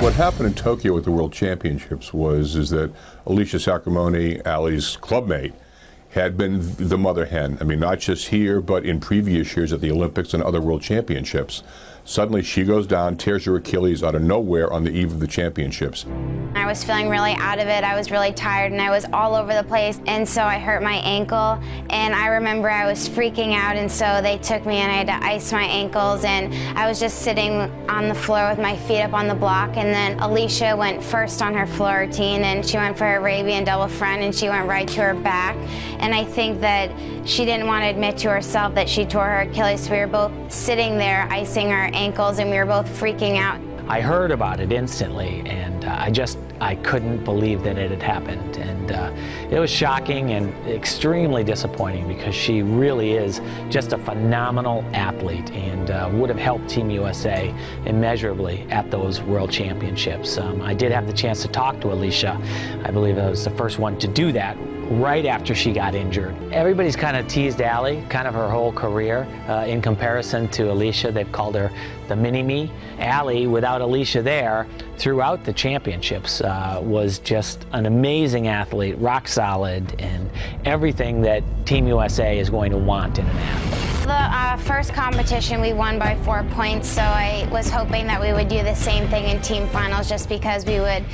What happened in Tokyo with the World Championships is that Alicia Sacramone, Aly's clubmate, had been the mother hen. I mean, not just here, but in previous years at the Olympics and other World Championships. Suddenly she goes down, tears her Achilles out of nowhere on the eve of the championships. I was feeling really out of it. I was really tired and I was all over the place, and so I hurt my ankle, and I remember I was freaking out, and so they took me and I had to ice my ankles, and I was just sitting on the floor with my feet up on the block, and then Alicia went first on her floor routine, and she went for her Arabian double front, and she went right to her back, and I think that she didn't want to admit to herself that she tore her Achilles. We were both sitting there icing our ankles, and we were both freaking out. I heard about it instantly, and I couldn't believe that it had happened. And it was shocking and extremely disappointing, because she really is just a phenomenal athlete and would have helped Team USA immeasurably at those World Championships. I did have the chance to talk to Alicia. I believe I was the first one to do that right after she got injured. Everybody's kind of teased Aly, kind of her whole career. In comparison to Alicia, they've called her the mini-me. Aly, without Alicia there, throughout the championships, was just an amazing athlete, rock solid, and everything that Team USA is going to want in an athlete. The first competition we won by 4 points, so I was hoping that we would do the same thing in team finals, just because we would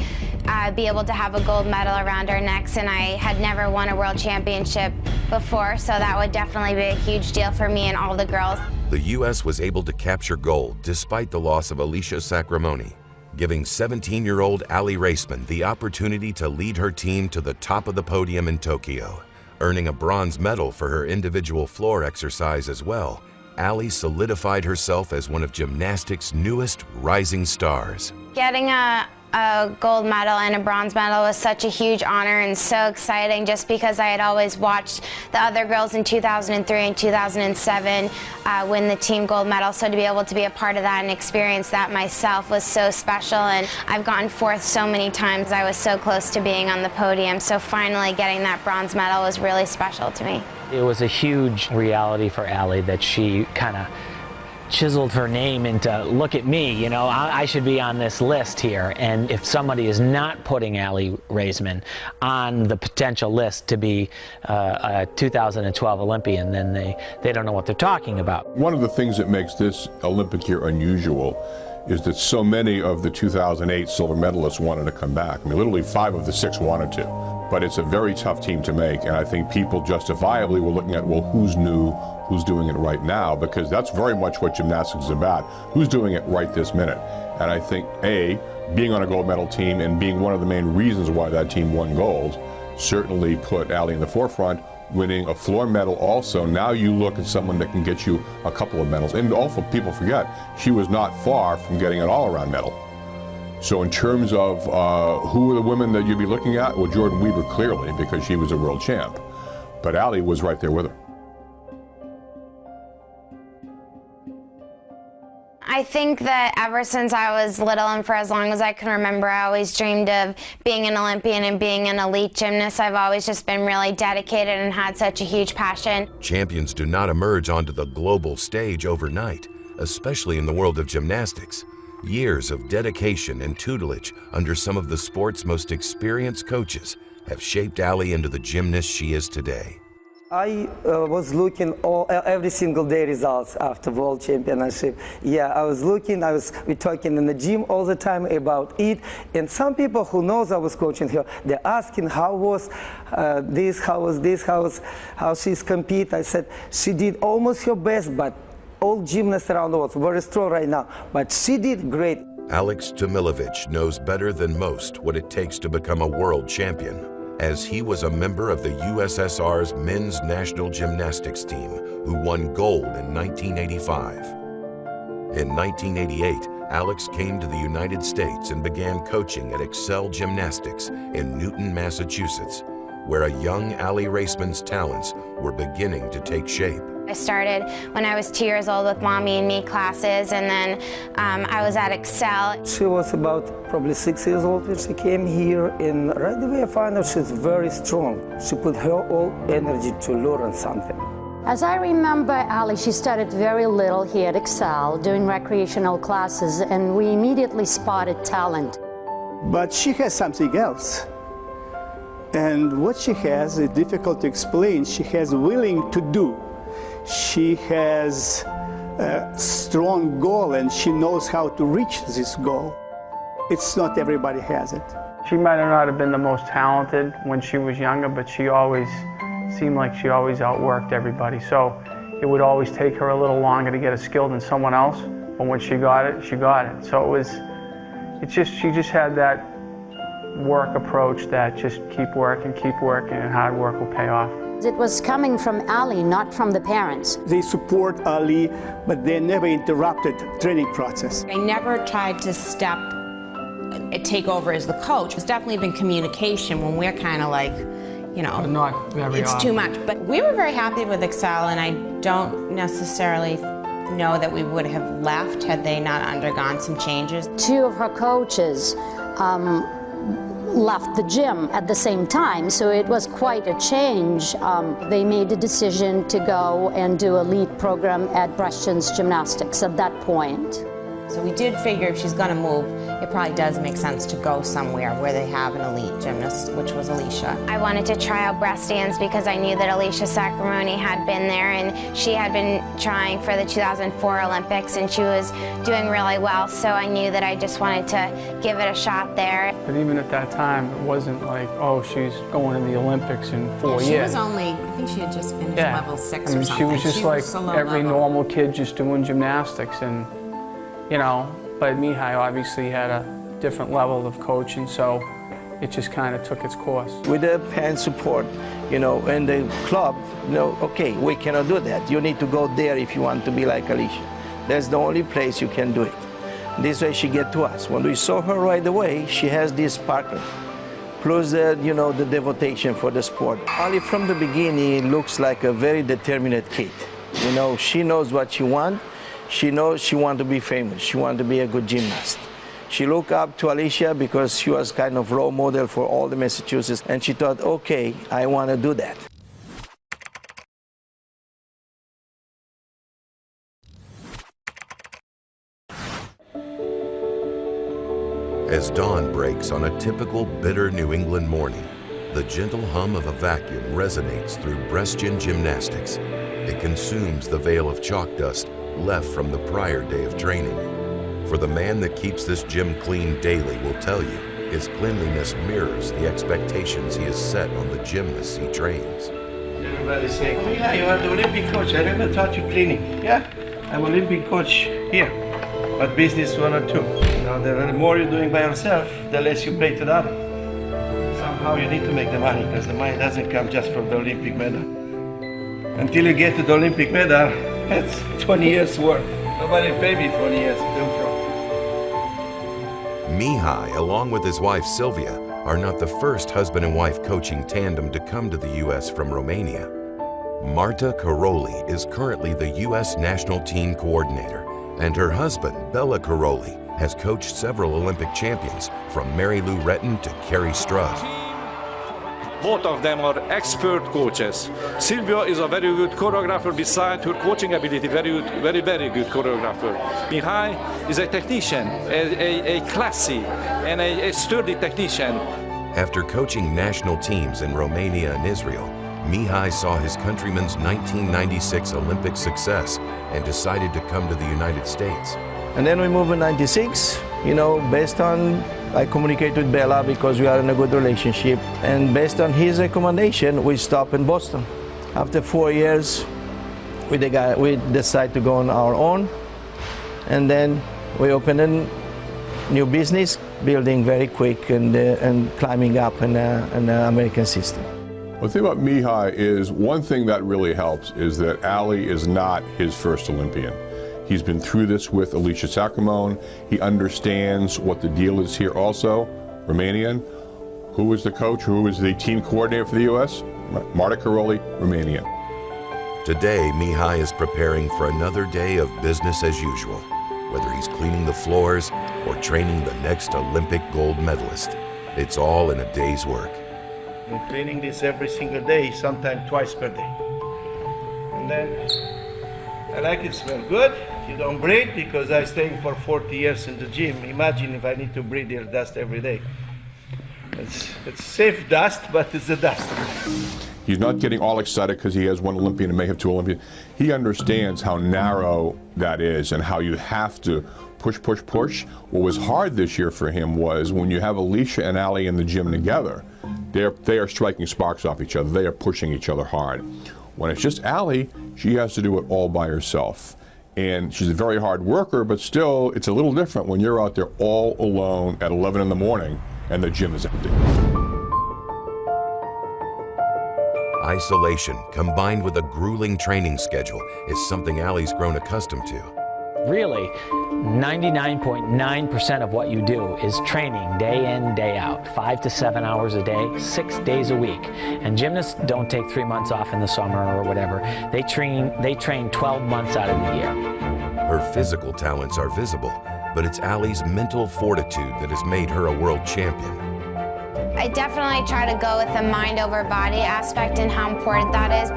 be able to have a gold medal around our necks, and I had never won a world championship before, so that would definitely be a huge deal for me and all the girls. The U.S. was able to capture gold despite the loss of Alicia Sacramone, giving 17-year-old Aly Raisman the opportunity to lead her team to the top of the podium in Tokyo. Earning a bronze medal for her individual floor exercise as well, Aly solidified herself as one of gymnastics' newest rising stars. Getting a gold medal and a bronze medal was such a huge honor and so exciting, just because I had always watched the other girls in 2003 and 2007 win the team gold medal, so to be able to be a part of that and experience that myself was so special. And I've gotten fourth so many times. I was so close to being on the podium, so finally getting that bronze medal was really special to me. It was a huge reality for Aly that she kind of chiseled her name into, look at me, you know, I should be on this list here. And if somebody is not putting Aly Raisman on the potential list to be a 2012 Olympian, then they don't know what they're talking about. One of the things that makes this Olympic year unusual is that so many of the 2008 silver medalists wanted to come back. I mean, literally 5 of the 6 wanted to. But it's a very tough team to make, and I think people justifiably were looking at, well, who's new, who's doing it right now, because that's very much what gymnastics is about. Who's doing it right this minute? And I think, A, being on a gold medal team and being one of the main reasons why that team won gold certainly put Aly in the forefront. Winning a floor medal also, now you look at someone that can get you a couple of medals. And also, people forget, she was not far from getting an all-around medal. So in terms of who are the women that you'd be looking at, well, Jordan Weaver clearly, because she was a world champ. But Aly was right there with her. I think that ever since I was little and for as long as I can remember, I always dreamed of being an Olympian and being an elite gymnast. I've always just been really dedicated and had such a huge passion. Champions do not emerge onto the global stage overnight, especially in the world of gymnastics. Years of dedication and tutelage under some of the sport's most experienced coaches have shaped Aly into the gymnast she is today. I was looking every single day results after World Championship. Yeah, I was looking, we're talking in the gym all the time about it. And some people who knows I was coaching her, they're asking how was this, how she's compete. I said, she did almost her best, but all gymnasts around the world very strong right now, but she did great. Alex Tomilovic knows better than most what it takes to become a world champion, as he was a member of the USSR's men's national gymnastics team who won gold in 1985. In 1988, Alex came to the United States and began coaching at Excel Gymnastics in Newton, Massachusetts, where a young Aly Raisman's talents were beginning to take shape. I started when I was 2 years old with Mommy and Me classes, and then I was at Excel. She was about probably 6 years old when she came here, and right away I found out she's very strong. She put her all energy to learn something. As I remember, Aly, she started very little here at Excel, doing recreational classes, and we immediately spotted talent. But she has something else. And what she has is difficult to explain. She has willing to do. She has a strong goal, and she knows how to reach this goal. It's not everybody has it. She might not have been the most talented when she was younger, but she always seemed like she always outworked everybody. So it would always take her a little longer to get a skill than someone else, but when she got it, she got it. So she just had that work approach that just keep working, and hard work will pay off. It was coming from Aly, not from the parents. They support Aly, but they never interrupted the training process. I never tried to take over as the coach. It's definitely been communication when we're kind of like, you know, not very it's often. Too much. But we were very happy with Excel, and I don't necessarily know that we would have left had they not undergone some changes. Two of her coaches left the gym at the same time, so it was quite a change. They made a decision to go and do a lead program at Brestons Gymnastics at that point. So we did figure if she's going to move, it probably does make sense to go somewhere where they have an elite gymnast, which was Alicia. I wanted to try out breast dance because I knew that Alicia Sacramone had been there, and she had been trying for the 2004 Olympics, and she was doing really well, so I knew that I just wanted to give it a shot there. But even at that time, it wasn't like, oh, she's going to the Olympics in 4 years. She was only, I think she had just finished level 6 or something. She was just like every normal kid just doing gymnastics, and you know, but Mihai obviously had a different level of coaching, so it just kind of took its course. With the parent support, you know, and the club, you know, okay, we cannot do that. You need to go there if you want to be like Alicia. That's the only place you can do it. This way she get to us. When we saw her right away, she has this sparkle, plus the, you know, the devotion for the sport. Aly from the beginning looks like a very determined kid. You know, she knows what she wants. She knows she wants to be famous. She wants to be a good gymnast. She looked up to Alicia because she was kind of role model for all the Massachusetts, and she thought, okay, I want to do that. As dawn breaks on a typical bitter New England morning, the gentle hum of a vacuum resonates through Brestons Gymnastics. It consumes the veil of chalk dust left from the prior day of training. For the man that keeps this gym clean daily will tell you his cleanliness mirrors the expectations he has set on the gymnasts he trains. Everybody saying, oh yeah, you are the Olympic coach. I never taught you cleaning. Yeah, I'm Olympic coach here, but business 1 or 2. You know, the more you're doing by yourself, the less you pay to the other. Somehow you need to make the money, because the money doesn't come just from the Olympic medal. Until you get to the Olympic medal, that's 20 years work. Nobody paid me 20 years to do from. Mihai, along with his wife Sylvia, are not the first husband and wife coaching tandem to come to the U.S. from Romania. Marta Caroli is currently the U.S. national team coordinator, and her husband, Bella Caroli, has coached several Olympic champions, from Mary Lou Retton to Carrie Strutt. Both of them are expert coaches. Sylvia is a very good choreographer. Besides her coaching ability, very good choreographer. Mihai is a technician, a classy and a sturdy technician. After coaching national teams in Romania and Israel, Mihai saw his countrymen's 1996 Olympic success and decided to come to the United States. And then we moved in '96, you know, based on, I communicate with Bella because we are in a good relationship. And based on his recommendation, we stopped in Boston. After 4 years, we decided to go on our own. And then we opened a new business, building very quick and climbing up in the American system. The thing about Mihai is, one thing that really helps is that Aly is not his first Olympian. He's been through this with Alicia Sacramone. He understands what the deal is here also. Romanian. Who was the coach? Who was the team coordinator for the U.S.? Marta Caroli, Romanian. Today, Mihai is preparing for another day of business as usual, whether he's cleaning the floors or training the next Olympic gold medalist. It's all in a day's work. I'm cleaning this every single day, sometimes twice per day. And then I like it smell good. You don't breathe because I stayed for 40 years in the gym. Imagine if I need to breathe your dust every day. It's safe dust, but it's the dust. He's not getting all excited because he has one Olympian and may have two Olympians. He understands how narrow that is and how you have to push, push, push. What was hard this year for him was when you have Alicia and Aly in the gym together, they are striking sparks off each other. They are pushing each other hard. When it's just Aly, she has to do it all by herself. And she's a very hard worker, but still, it's a little different when you're out there all alone at 11 in the morning and the gym is empty. Isolation combined with a grueling training schedule is something Aly's grown accustomed to. Really, 99.9% of what you do is training day in, day out, 5 to 7 hours a day, 6 days a week. And gymnasts don't take 3 months off in the summer or whatever. They train 12 months out of the year. Her physical talents are visible, but it's Aly's mental fortitude that has made her a world champion. I definitely try to go with the mind over body aspect and how important that is.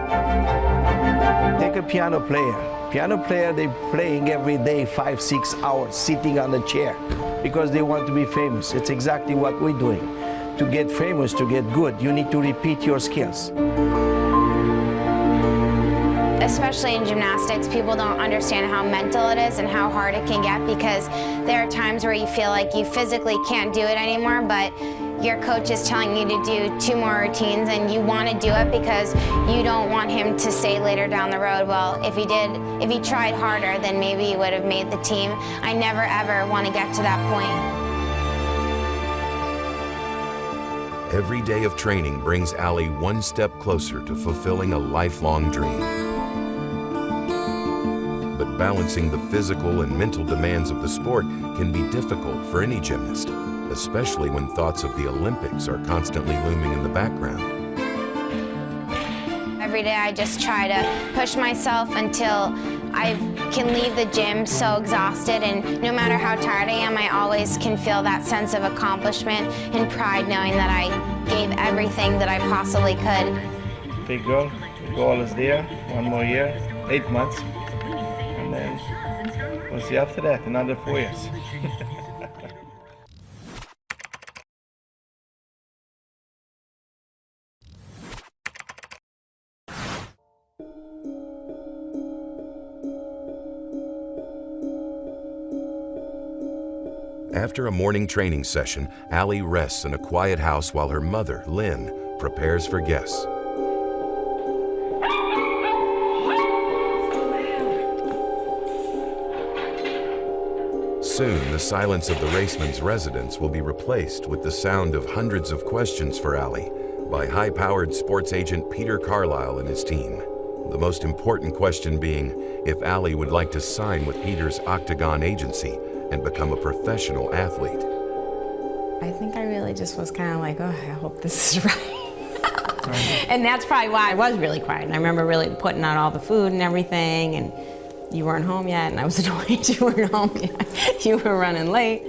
Take a piano player. Piano player, they're playing every day 5-6 hours sitting on a chair because they want to be famous. It's exactly what we're doing. To get famous, to get good, you need to repeat your skills. Especially in gymnastics, people don't understand how mental it is and how hard it can get because there are times where you feel like you physically can't do it anymore, but your coach is telling you to do 2 more routines and you want to do it because you don't want him to say later down the road, well, if he tried harder, then maybe he would have made the team. I never ever want to get to that point. Every day of training brings Aly one step closer to fulfilling a lifelong dream. But balancing the physical and mental demands of the sport can be difficult for any gymnast, especially when thoughts of the Olympics are constantly looming in the background. Every day I just try to push myself until I can leave the gym so exhausted, and no matter how tired I am, I always can feel that sense of accomplishment and pride knowing that I gave everything that I possibly could. Big goal. The goal is there. 1 more year, 8 months. And then we'll see after that, another 4 years. After a morning training session, Aly rests in a quiet house while her mother, Lynn, prepares for guests. Soon, the silence of the Raisman's residence will be replaced with the sound of hundreds of questions for Aly by high-powered sports agent Peter Carlisle and his team. The most important question being if Aly would like to sign with Peter's Octagon agency and become a professional athlete. I think I really just was kind of like, oh, I hope this is right. And that's probably why I was really quiet. And I remember really putting out all the food and everything, and you weren't home yet, and I was annoyed you weren't home yet. You were running late.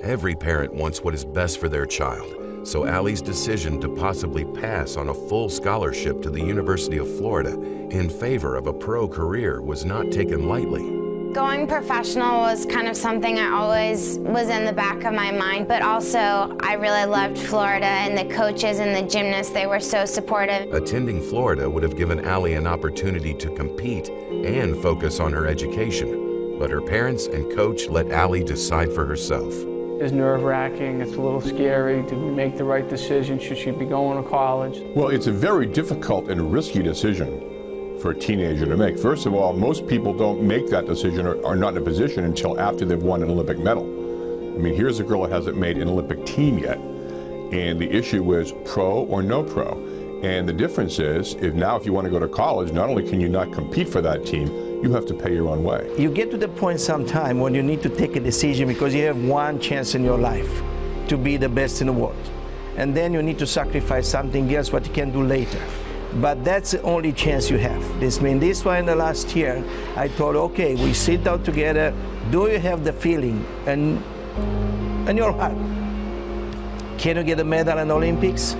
Every parent wants what is best for their child, so Aly's decision to possibly pass on a full scholarship to the University of Florida in favor of a pro career was not taken lightly. Going professional was kind of something I always was in the back of my mind, but also I really loved Florida, and the coaches and the gymnasts, they were so supportive. Attending Florida would have given Aly an opportunity to compete and focus on her education, but her parents and coach let Aly decide for herself. It's nerve-wracking, it's a little scary to make the right decision. Should she be going to college? Well, it's a very difficult and risky decision for a teenager to make. First of all, most people don't make that decision or are not in a position until after they've won an Olympic medal. I mean, here's a girl that hasn't made an Olympic team yet, and the issue is pro or no pro. And the difference is, if you want to go to college, not only can you not compete for that team, you have to pay your own way. You get to the point sometime when you need to take a decision because you have one chance in your life to be the best in the world. And then you need to sacrifice something else what you can do later. But that's the only chance you have. This why in the last year, I thought, okay, we sit down together. Do you have the feeling in your heart? Can you get a medal in Olympics?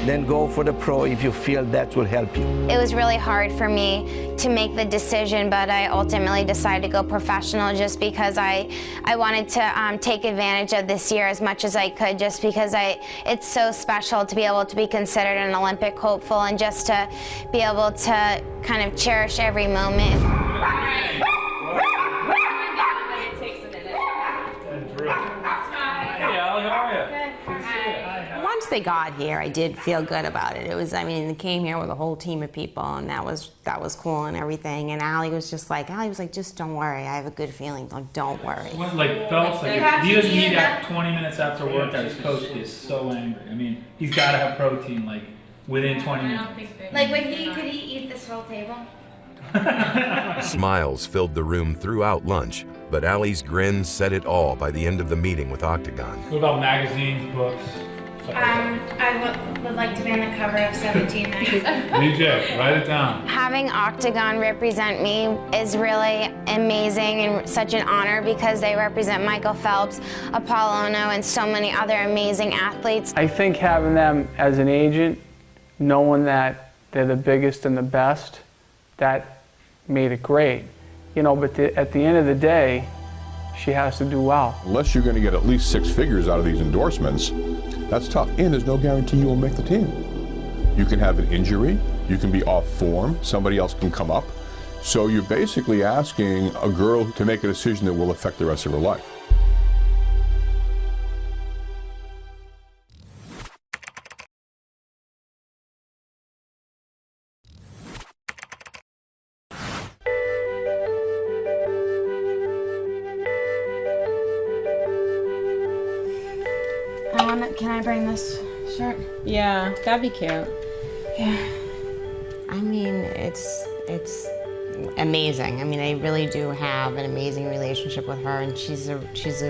then go for the pro if you feel that will help you. It was really hard for me to make the decision, but I ultimately decided to go professional just because I wanted to take advantage of this year as much as I could, just because it's so special to be able to be considered an Olympic hopeful and just to be able to kind of cherish every moment. Once they got here, I did feel good about it. It was, I mean, they came here with a whole team of people, and that was cool and everything. And Aly was like, just don't worry. I have a good feeling. Like, don't worry. Like Phelps, like if he doesn't eat at 20 minutes after workout, his coach gets so angry. I mean, he's got to have protein like within 20 minutes. Like, could he eat this whole table? Smiles filled the room throughout lunch, but Aly's grin said it all by the end of the meeting with Octagon. What about magazines, books? I would like to be on the cover of 17 magazine. DJ, write it down. Having Octagon represent me is really amazing and such an honor because they represent Michael Phelps, Apollo Ono, and so many other amazing athletes. I think having them as an agent, knowing that they're the biggest and the best, that made it great. You know, but at the end of the day, she has to do well. Unless you're going to get at least 6 figures out of these endorsements, that's tough. And there's no guarantee you will make the team. You can have an injury, you can be off form, somebody else can come up. So you're basically asking a girl to make a decision that will affect the rest of her life. Can I bring this shirt? Yeah, that'd be cute. Yeah. I mean, it's amazing. I mean, I really do have an amazing relationship with her, and she's a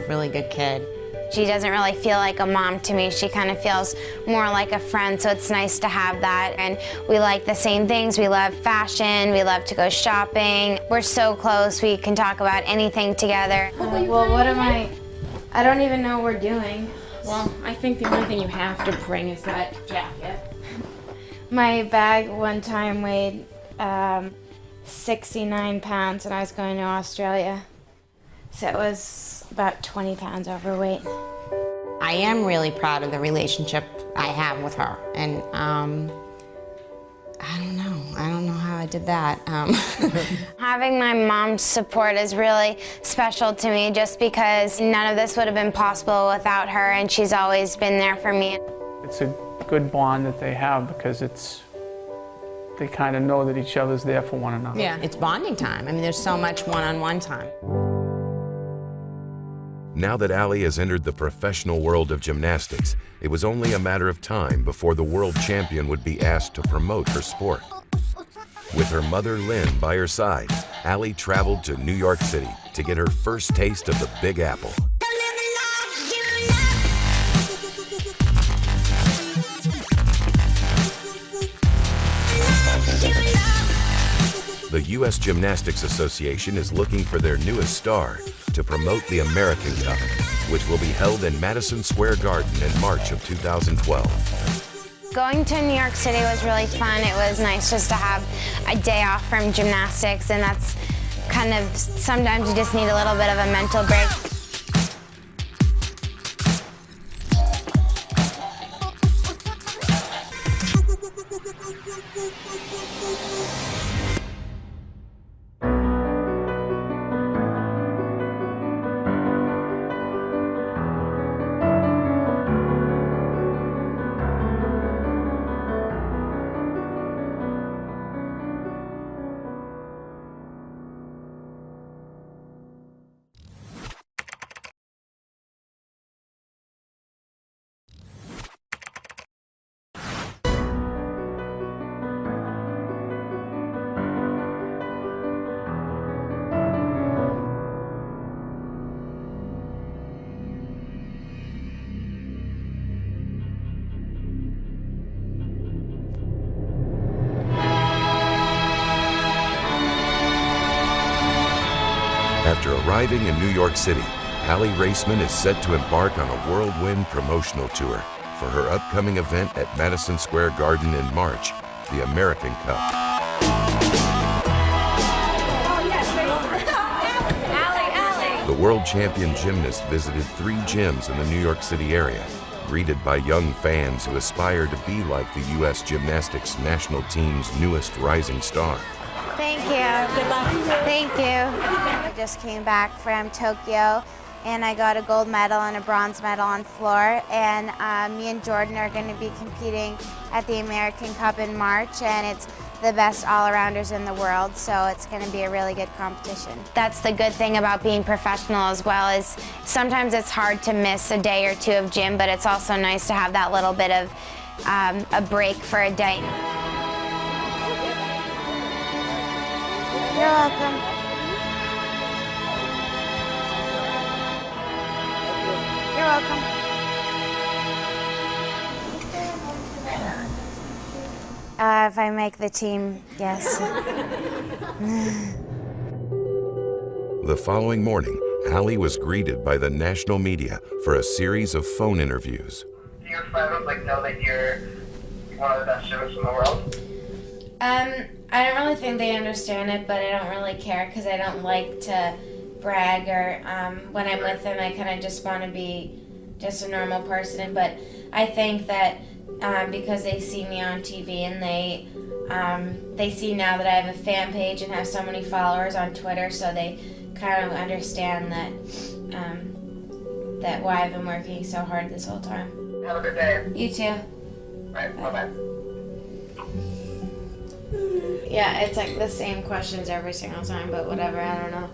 really good kid. She doesn't really feel like a mom to me. She kind of feels more like a friend, so it's nice to have that. And we like the same things. We love fashion. We love to go shopping. We're so close. We can talk about anything together. Well, what am I don't even know what we're doing. Well, I think the only thing you have to bring is that jacket. My bag one time weighed 69 pounds and I was going to Australia. So it was about 20 pounds overweight. I am really proud of the relationship I have with her. And I don't know how I did that. Having my mom's support is really special to me just because none of this would have been possible without her, and she's always been there for me. It's a good bond that they have because they kind of know that each other's there for one another. Yeah, it's bonding time. I mean, there's so much one-on-one time. Now that Aly has entered the professional world of gymnastics, it was only a matter of time before the world champion would be asked to promote her sport. With her mother Lynn by her side, Aly traveled to New York City to get her first taste of the Big Apple. The U.S. Gymnastics Association is looking for their newest star to promote the American Cup, which will be held in Madison Square Garden in March of 2012. Going to New York City was really fun. It was nice just to have a day off from gymnastics, and that's kind of, sometimes you just need a little bit of a mental break. After arriving in New York City, Aly Raisman is set to embark on a whirlwind promotional tour for her upcoming event at Madison Square Garden in March, the American Cup. The world champion gymnast visited 3 gyms in the New York City area, greeted by young fans who aspire to be like the U.S. Gymnastics national team's newest rising star. Thank you. Good luck. Thank you. I just came back from Tokyo, and I got a gold medal and a bronze medal on floor. And me and Jordan are going to be competing at the American Cup in March, and it's the best all-arounders in the world, so it's going to be a really good competition. That's the good thing about being professional as well, is sometimes it's hard to miss a day or 2 of gym, but it's also nice to have that little bit of a break for a day. You're welcome. You're welcome. If I make the team, yes. The following morning, Aly was greeted by the national media for a series of phone interviews. Do your friends know that you're one of the best swimmers in the world? I don't really think they understand it, but I don't really care because I don't like to brag or when I'm with them, I kind of just want to be just a normal person. But I think that because they see me on TV and they see now that I have a fan page and have so many followers on Twitter, so they kind of understand that that why I've been working so hard this whole time. Have a good day. You too. Right, bye-bye. Yeah, it's like the same questions every single time, but whatever, I don't know.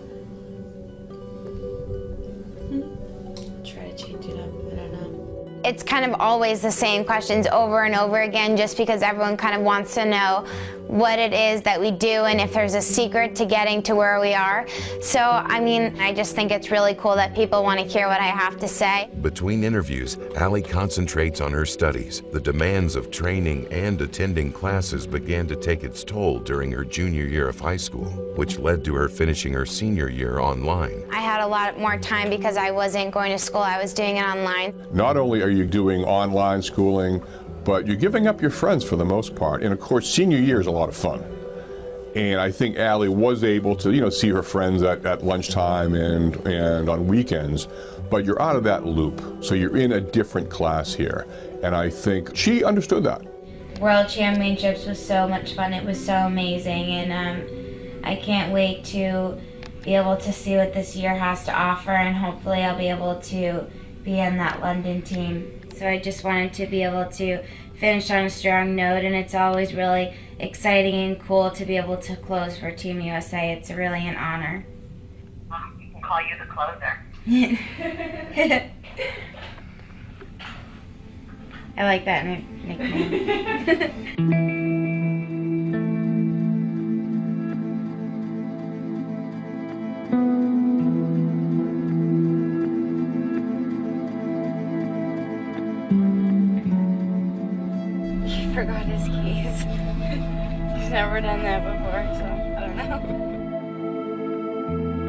Try to change it up, I don't know. It's kind of always the same questions over and over again, just because everyone kind of wants to know what it is that we do and if there's a secret to getting to where we are. So, I mean, I just think it's really cool that people want to hear what I have to say. Between interviews, Aly concentrates on her studies. The demands of training and attending classes began to take its toll during her junior year of high school, which led to her finishing her senior year online. I had a lot more time because I wasn't going to school, I was doing it online. Not only are you doing online schooling, but you're giving up your friends for the most part. And of course, senior year is a lot of fun. And I think Aly was able to, see her friends at lunchtime and on weekends, but you're out of that loop. So you're in a different class here. And I think she understood that. World Championships was so much fun. It was so amazing. And I can't wait to be able to see what this year has to offer, and hopefully I'll be able to be in that London team. So I just wanted to be able to finish on a strong note, and it's always really exciting and cool to be able to close for Team USA. It's really an honor. We can call you the closer. I like that nickname. Forgot his keys. He's never done that before, so I don't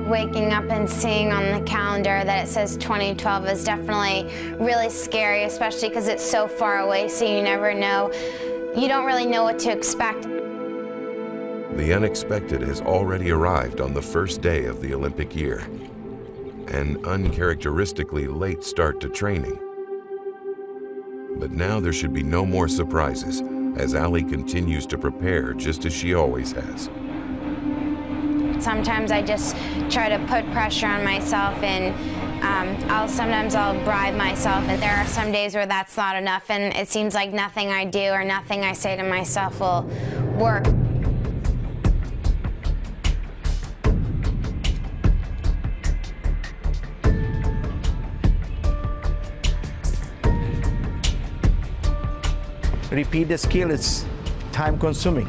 know. Waking up and seeing on the calendar that it says 2012 is definitely really scary, especially because it's so far away, so you never know. You don't really know what to expect. The unexpected has already arrived on the first day of the Olympic year. An uncharacteristically late start to training. But now there should be no more surprises, as Aly continues to prepare just as she always has. Sometimes I just try to put pressure on myself, and sometimes I'll bribe myself, and there are some days where that's not enough, and it seems like nothing I do or nothing I say to myself will work. Repeat the skill, it's time consuming.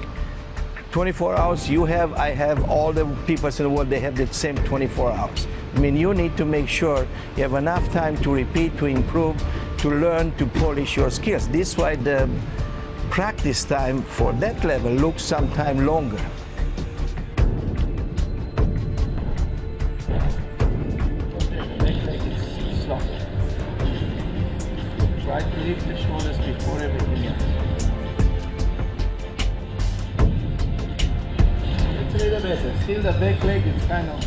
24 hours I have, all the people in the world, they have the same 24 hours. I mean, you need to make sure you have enough time to repeat, to improve, to learn, to polish your skills. This is why the practice time for that level looks sometimes longer. Right. lift the shoulders before everything else. It's a little better. Still the back leg is kind of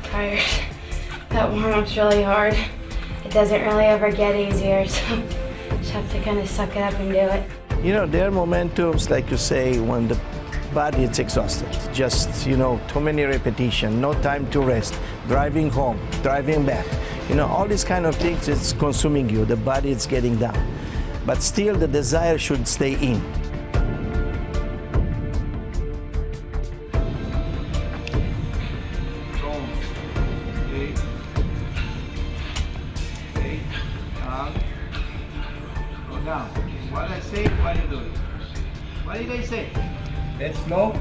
Tired. That warm-up's really hard. It doesn't really ever get easier, so just have to kind of suck it up and do it. You know, there are momentums, like you say, when the body is exhausted. Just, you know, too many repetitions, no time to rest, driving home, driving back. You know, all these kind of things, it's consuming you. The body is getting down. But still, the desire should stay in. Go down. What I say, what you do? What did I say? Let's go.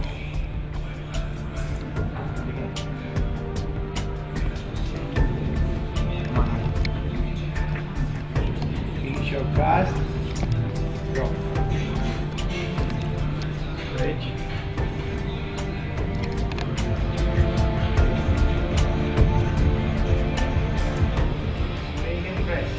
Finish your cast. Go. Stretch. Make and press.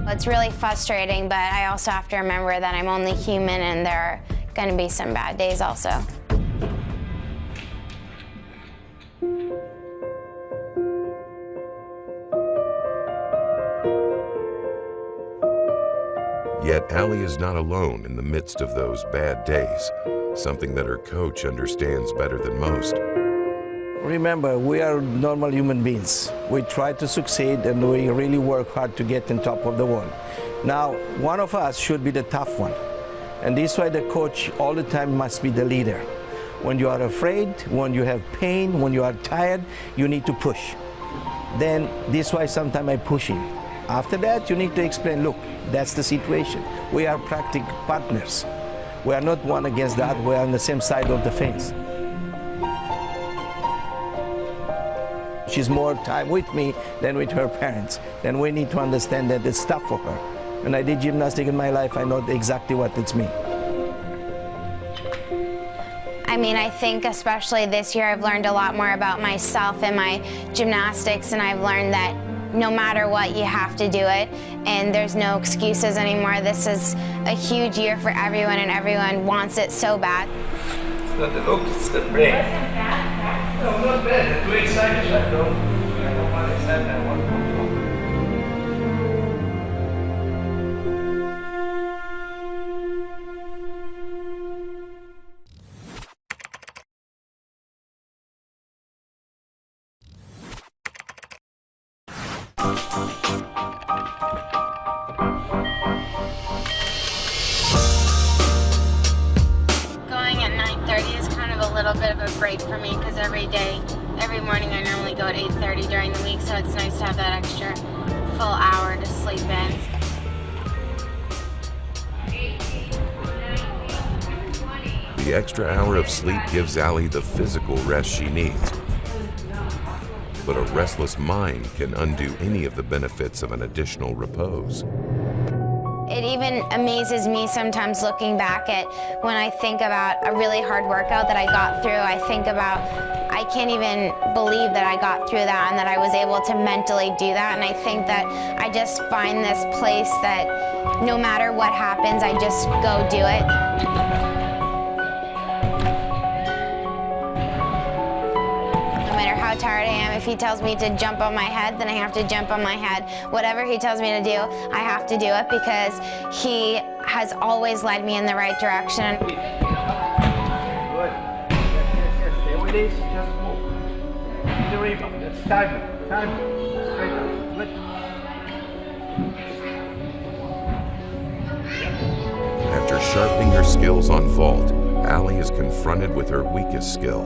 It's really frustrating, but I also have to remember that I'm only human and there are going to be some bad days also. Yet Aly is not alone in the midst of those bad days, something that her coach understands better than most. Remember, we are normal human beings. We try to succeed and we really work hard to get on top of the world. Now, one of us should be the tough one. And this is why the coach all the time must be the leader. When you are afraid, when you have pain, when you are tired, you need to push. Then this is why sometimes I push him. After that, you need to explain, look, that's the situation. We are practical partners. We are not one against the other, we are on the same side of the fence. She's more time with me than with her parents. Then we need to understand that it's tough for her. When I did gymnastics in my life, I know exactly what it's mean. I mean, I think especially this year I've learned a lot more about myself and my gymnastics, and I've learned that no matter what, you have to do it, and there's no excuses anymore. This is a huge year for everyone, and everyone wants it so bad. It's not the looks, it's the brain. No, not bad. I'm too excited. I don't want to excited. I want control. Going at 9:30 is kind of a little bit of a break for me because every morning I normally go at 8:30 during the week, so it's nice to have that extra full hour to sleep in. The extra hour of sleep gives Aly the physical rest she needs. But a restless mind can undo any of the benefits of an additional repose. It even amazes me sometimes looking back at when I think about a really hard workout that I got through. I think about, I can't even believe that I got through that and that I was able to mentally do that. And I think that I just find this place that no matter what happens, I just go do it. No matter how tired I am, if he tells me to jump on my head, then I have to jump on my head. Whatever he tells me to do, I have to do it because he has always led me in the right direction. Good. Yes. Stay with this. Just move. In the rebound. That's time. Straight up. Good. After sharpening her skills on vault, Aly is confronted with her weakest skill,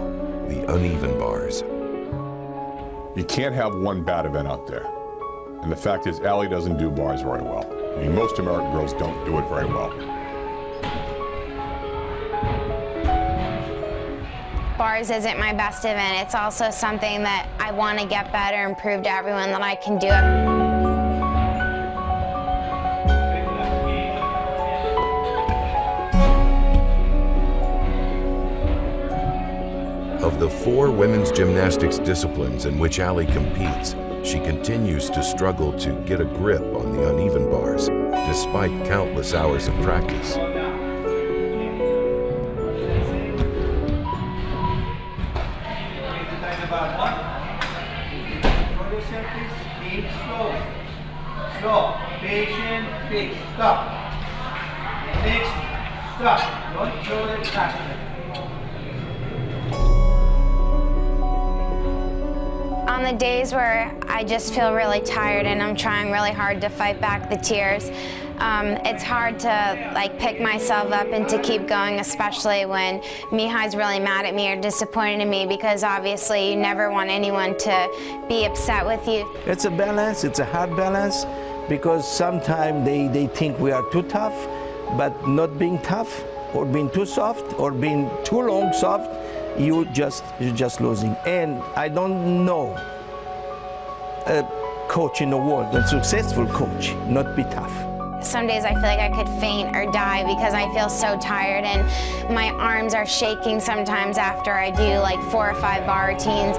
the uneven bars. You can't have one bad event out there. And the fact is, Aly doesn't do bars very well. I mean, most American girls don't do it very well. Bars isn't my best event. It's also something that I want to get better and prove to everyone that I can do it. Of the 4 women's gymnastics disciplines in which Aly competes, she continues to struggle to get a grip on the uneven bars, despite countless hours of practice. Slow, patient, fix, stop. Next, stop. Don't throw it faster. On the days where I just feel really tired and I'm trying really hard to fight back the tears, it's hard to pick myself up and to keep going, especially when Mihai's really mad at me or disappointed in me, because obviously you never want anyone to be upset with you. It's a balance, it's a hard balance, because sometimes they think we are too tough, but not being tough or being too soft or being too long soft, you're just losing. And I don't know a coach in the world, a successful coach, not be tough. Some days I feel like I could faint or die because I feel so tired, and my arms are shaking sometimes after I do like 4 or 5 bar routines.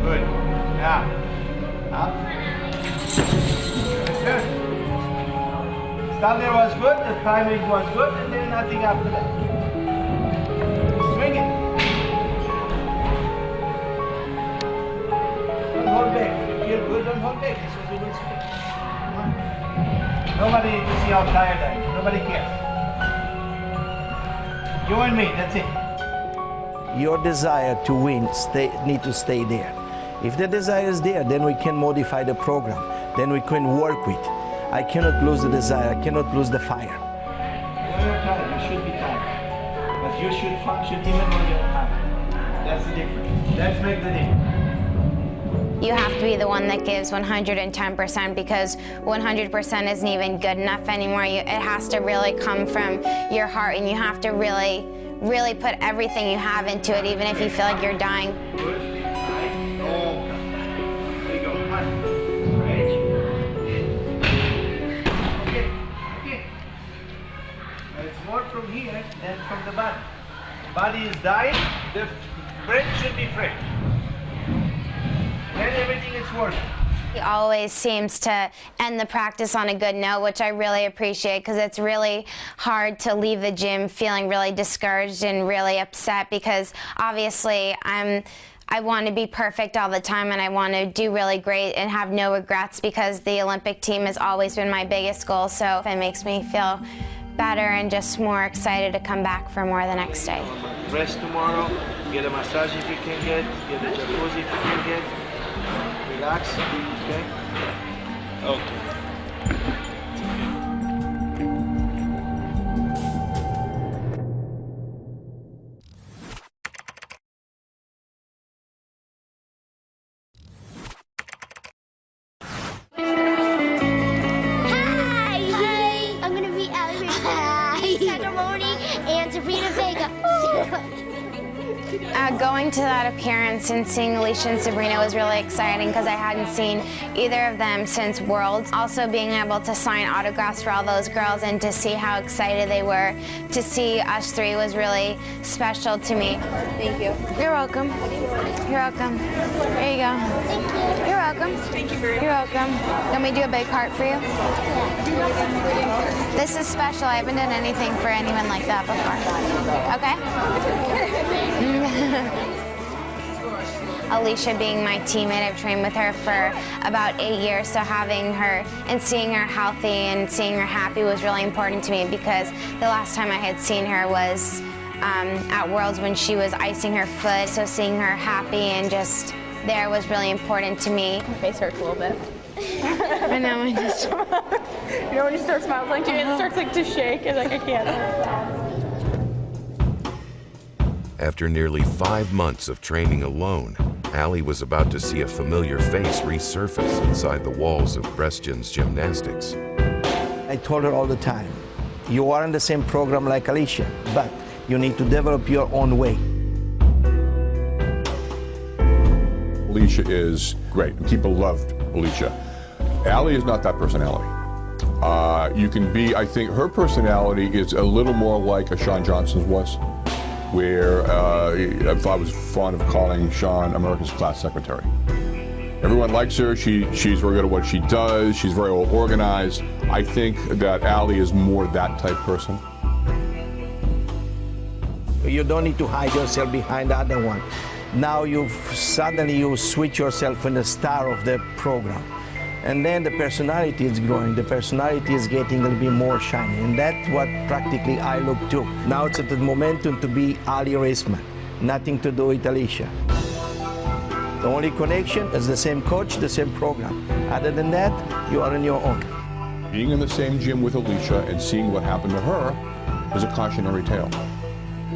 Good. Now, up. Good. Start there was good, the timing was good, and then nothing after that. Swing it. Don't hold back. If you feel good, don't hold back. This was a good swing. Nobody needs to see how tired I am. Nobody cares. You and me, that's it. Your desire to win need to stay there. If the desire is there, then we can modify the program. Then we can work with. I cannot lose the desire. I cannot lose the fire. When you're tired, you should be tired. But you should function even when you're tired. That's the difference. Let's make the difference. You have to be the one that gives 110%, because 100% isn't even good enough anymore. It has to really come from your heart, and you have to really, really put everything you have into it, even if you feel like you're dying. Good. Right. No. There you go. Right. Okay. Okay. It's more from here than from the body. Body is dying. The brain should be fresh. Then everything is working. He always seems to end the practice on a good note, which I really appreciate, because it's really hard to leave the gym feeling really discouraged and really upset, because obviously I want to be perfect all the time, and I want to do really great and have no regrets, because the Olympic team has always been my biggest goal. So it makes me feel better and just more excited to come back for more the next day. Rest tomorrow, get a massage if you can get a jacuzzi if you can get. Relax, okay? Okay. Hi! I'm gonna be Aly Raisman, and Sabrina Vega. Going to that appearance and seeing Alicia and Sabrina was really exciting, because I hadn't seen either of them since Worlds. Also being able to sign autographs for all those girls and to see how excited they were to see us 3 was really special to me. Thank you. You're welcome. You're welcome. There you go. Thank you. You're welcome. Thank you very much. You're welcome. Let me do a big heart for you. Yeah. This is special. I haven't done anything for anyone like that before. Okay? Alicia being my teammate, I've trained with her for about 8 years, so having her and seeing her healthy and seeing her happy was really important to me, because the last time I had seen her was at Worlds when she was icing her foot, so seeing her happy and just there was really important to me. My face hurts a little bit. I know, I just... You know when you start smiling, it starts to shake, and I can't. After nearly 5 months of training alone, Aly was about to see a familiar face resurface inside the walls of Brestjan's Gymnastics. I told her all the time, you are in the same program like Alicia, but you need to develop your own way. Alicia is great. People loved Alicia. Aly is not that personality. You can be, I think her personality is a little more like a Shawn Johnson's was. where if I was fond of calling Sean America's class secretary. Everyone likes her. She's very good at what she does. She's very well organized. I think that Aly is more that type person. You don't need to hide yourself behind the other one. Now suddenly you switch yourself in the star of the program. And then the personality is growing. The personality is getting a little bit more shiny. And that's what practically I look to. Now it's at the momentum to be Aly Raisman. Nothing to do with Alicia. The only connection is the same coach, the same program. Other than that, you are on your own. Being in the same gym with Alicia and seeing what happened to her is a cautionary tale.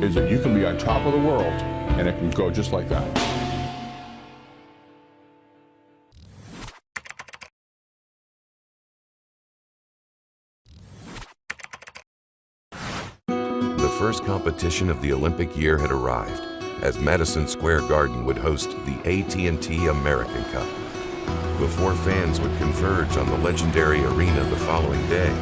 Is that you can be on top of the world and it can go just like that. The first competition of the Olympic year had arrived, as Madison Square Garden would host the AT&T American Cup. Before fans would converge on the legendary arena the following day,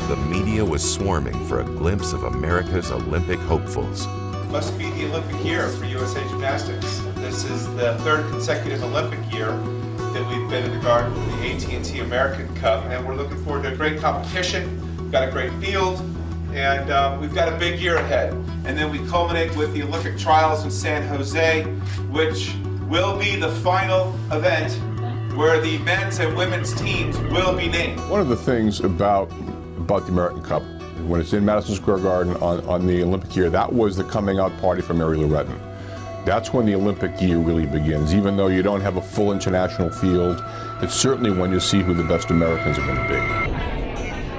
the media was swarming for a glimpse of America's Olympic hopefuls. Must be the Olympic year for USA Gymnastics. This is the third consecutive Olympic year that we've been in the Garden with the AT&T American Cup, and we're looking forward to a great competition. We've got a great field, and we've got a big year ahead. And then we culminate with the Olympic trials in San Jose, which will be the final event where the men's and women's teams will be named. One of the things about the American Cup, when it's in Madison Square Garden on the Olympic year, that was the coming out party for Aly Raisman. That's when the Olympic year really begins. Even though you don't have a full international field, it's certainly when you see who the best Americans are going to be.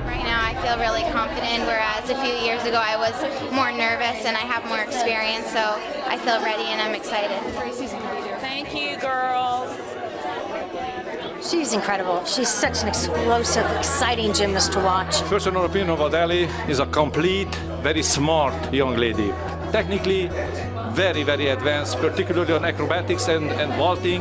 Right now I feel really confident, whereas a few years ago I was more nervous and I have more experience, so I feel ready and I'm excited. Thank you, girls. She's incredible. She's such an explosive, exciting gymnast to watch. Personal opinion about Aly is a complete, very smart young lady. Technically, very, very advanced, particularly on acrobatics and vaulting.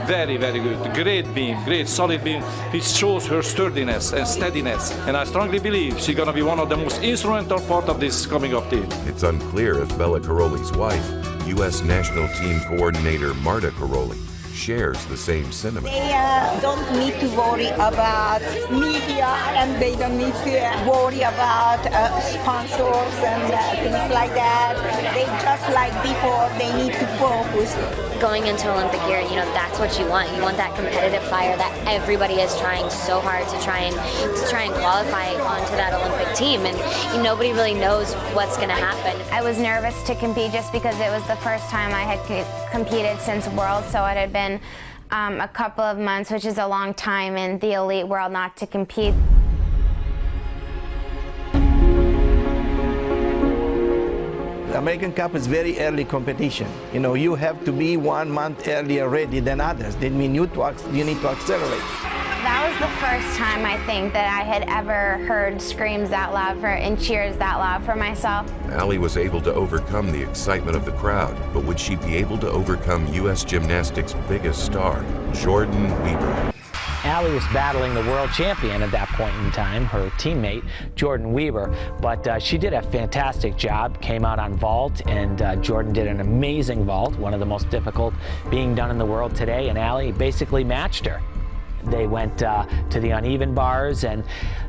Very, very good. Great beam, great solid beam, which shows her sturdiness and steadiness. And I strongly believe she's going to be one of the most instrumental part of this coming up team. It's unclear if Bella Caroli's wife, U.S. national team coordinator Marta Caroli, shares the same sentiment. They don't need to worry about media, and they don't need to worry about sponsors and things like that. They just like before, they need to focus. Going into Olympic year, you know, that's what you want. You want that competitive fire that everybody is trying so hard to try and qualify onto that Olympic team, and nobody really knows what's going to happen. I was nervous to compete just because it was the first time I had competed since Worlds, so it had been a couple of months, which is a long time in the elite world not to compete. The American Cup is very early competition. You know, you have to be 1 month earlier ready than others. That means you need to accelerate. That was the first time, I think, that I had ever heard screams that loud and cheers that loud for myself. Aly was able to overcome the excitement of the crowd, but would she be able to overcome U.S. Gymnastics' biggest star, Jordan Weber? Aly was battling the world champion at that point in time, her teammate, Jordan Weber, but she did a fantastic job, came out on vault, and Jordan did an amazing vault, one of the most difficult being done in the world today, and Aly basically matched her. They went to the uneven bars, and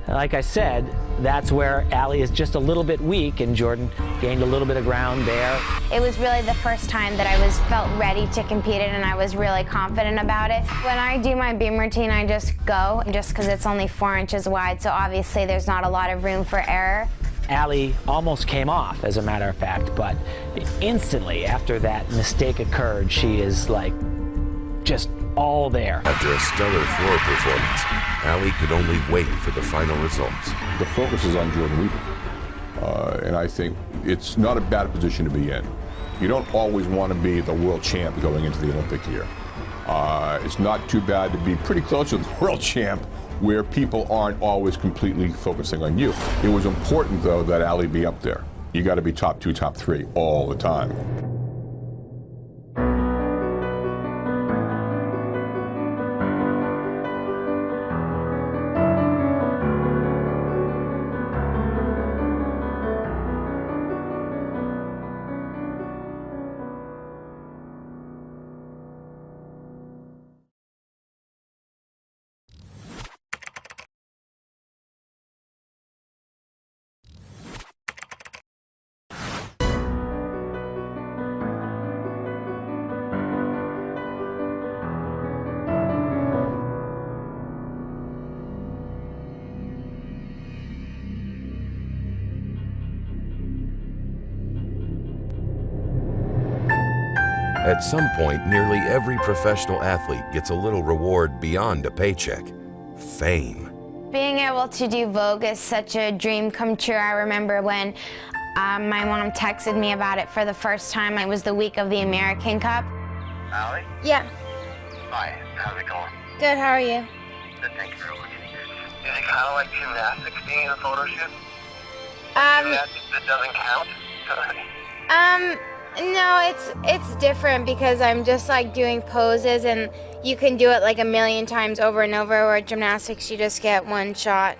like I said, that's where Aly is just a little bit weak, and Jordan gained a little bit of ground there. It was really the first time that I felt ready to compete it, and I was really confident about it. When I do my beam routine, I just go, just because it's only 4 inches wide, so obviously there's not a lot of room for error. Aly almost came off, as a matter of fact, but instantly after that mistake occurred, she is like just all there. After a stellar floor performance, Aly could only wait for the final results. The focus is on Jordan Weber, and I think it's not a bad position to be in. You don't always want to be the world champ going into the Olympic year. It's not too bad to be pretty close to the world champ, where people aren't always completely focusing on you. It was important, though, that Aly be up there. You got to be top 2, top 3 all the time. At some point, nearly every professional athlete gets a little reward beyond a paycheck: fame. Being able to do Vogue is such a dream come true. I remember when my mom texted me about it for the first time. It was the week of the American Cup. Aly? Yeah. Hi, how's it going? Good, how are you? Good, thank you very much. Is it kind of like gymnastics being in a photo shoot? Gymnastics that doesn't count? No, it's different because I'm just like doing poses and you can do it like a million times over and over, where gymnastics you just get one shot.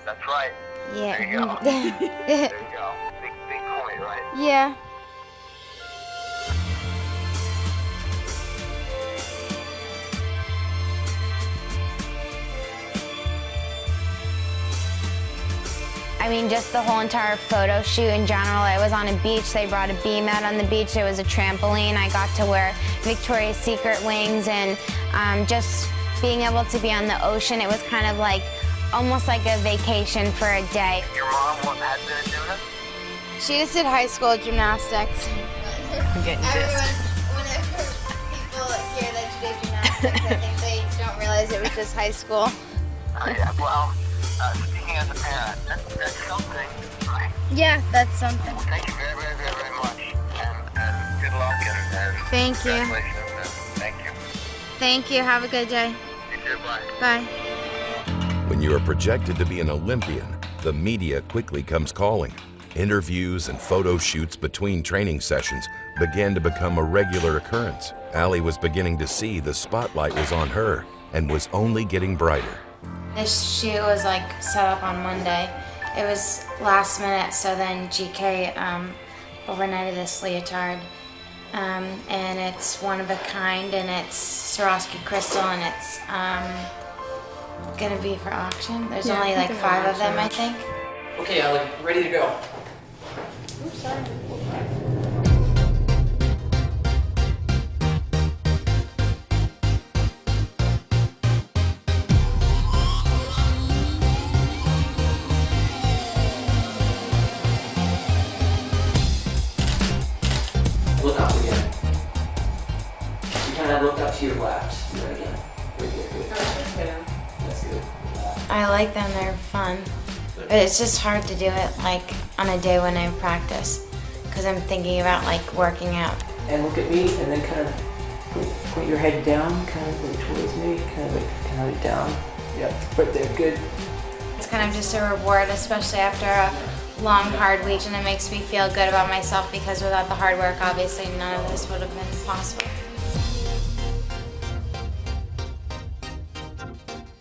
That's right. Yeah. There you go. There you go. Big point, right? Yeah. I mean, just the whole entire photo shoot in general. I was on a beach. They brought a beam out on the beach. It was a trampoline. I got to wear Victoria's Secret wings, and just being able to be on the ocean, it was kind of like almost like a vacation for a day. Your mom has been a gymnast? She just did high school gymnastics. I'm getting dissed. Whenever people hear that you did gymnastics, I think they don't realize it was just high school. Yeah, well, speaking as a parent, that's something, right? Yeah, that's something. Well, thank you very, very, very, very much, and good luck, and Thank you. congratulations, and thank you. Thank you. Have a good day. You too, bye. Bye. When you are projected to be an Olympian, the media quickly comes calling. Interviews and photo shoots between training sessions began to become a regular occurrence. Aly was beginning to see the spotlight was on her and was only getting brighter. This shoot was like set up on Monday. It was last minute, so then GK overnighted this leotard. And it's one of a kind, and it's Swarovski crystal, and it's gonna be for auction. There's only like 5 of them, I think. Okay, Aly, ready to go. Oops, sorry. Look up again. You kind of look up to your left. Do that again. Right here. Good. That's good. I like them, they're fun. But it's just hard to do it like on a day when I practice, because I'm thinking about like working out. And look at me, and then kind of point your head down, kind of like towards me, kind of down. Yep, right there, good. It's kind of just a reward, especially after a long, hard week, and it makes me feel good about myself, because without the hard work, obviously none of this would have been possible.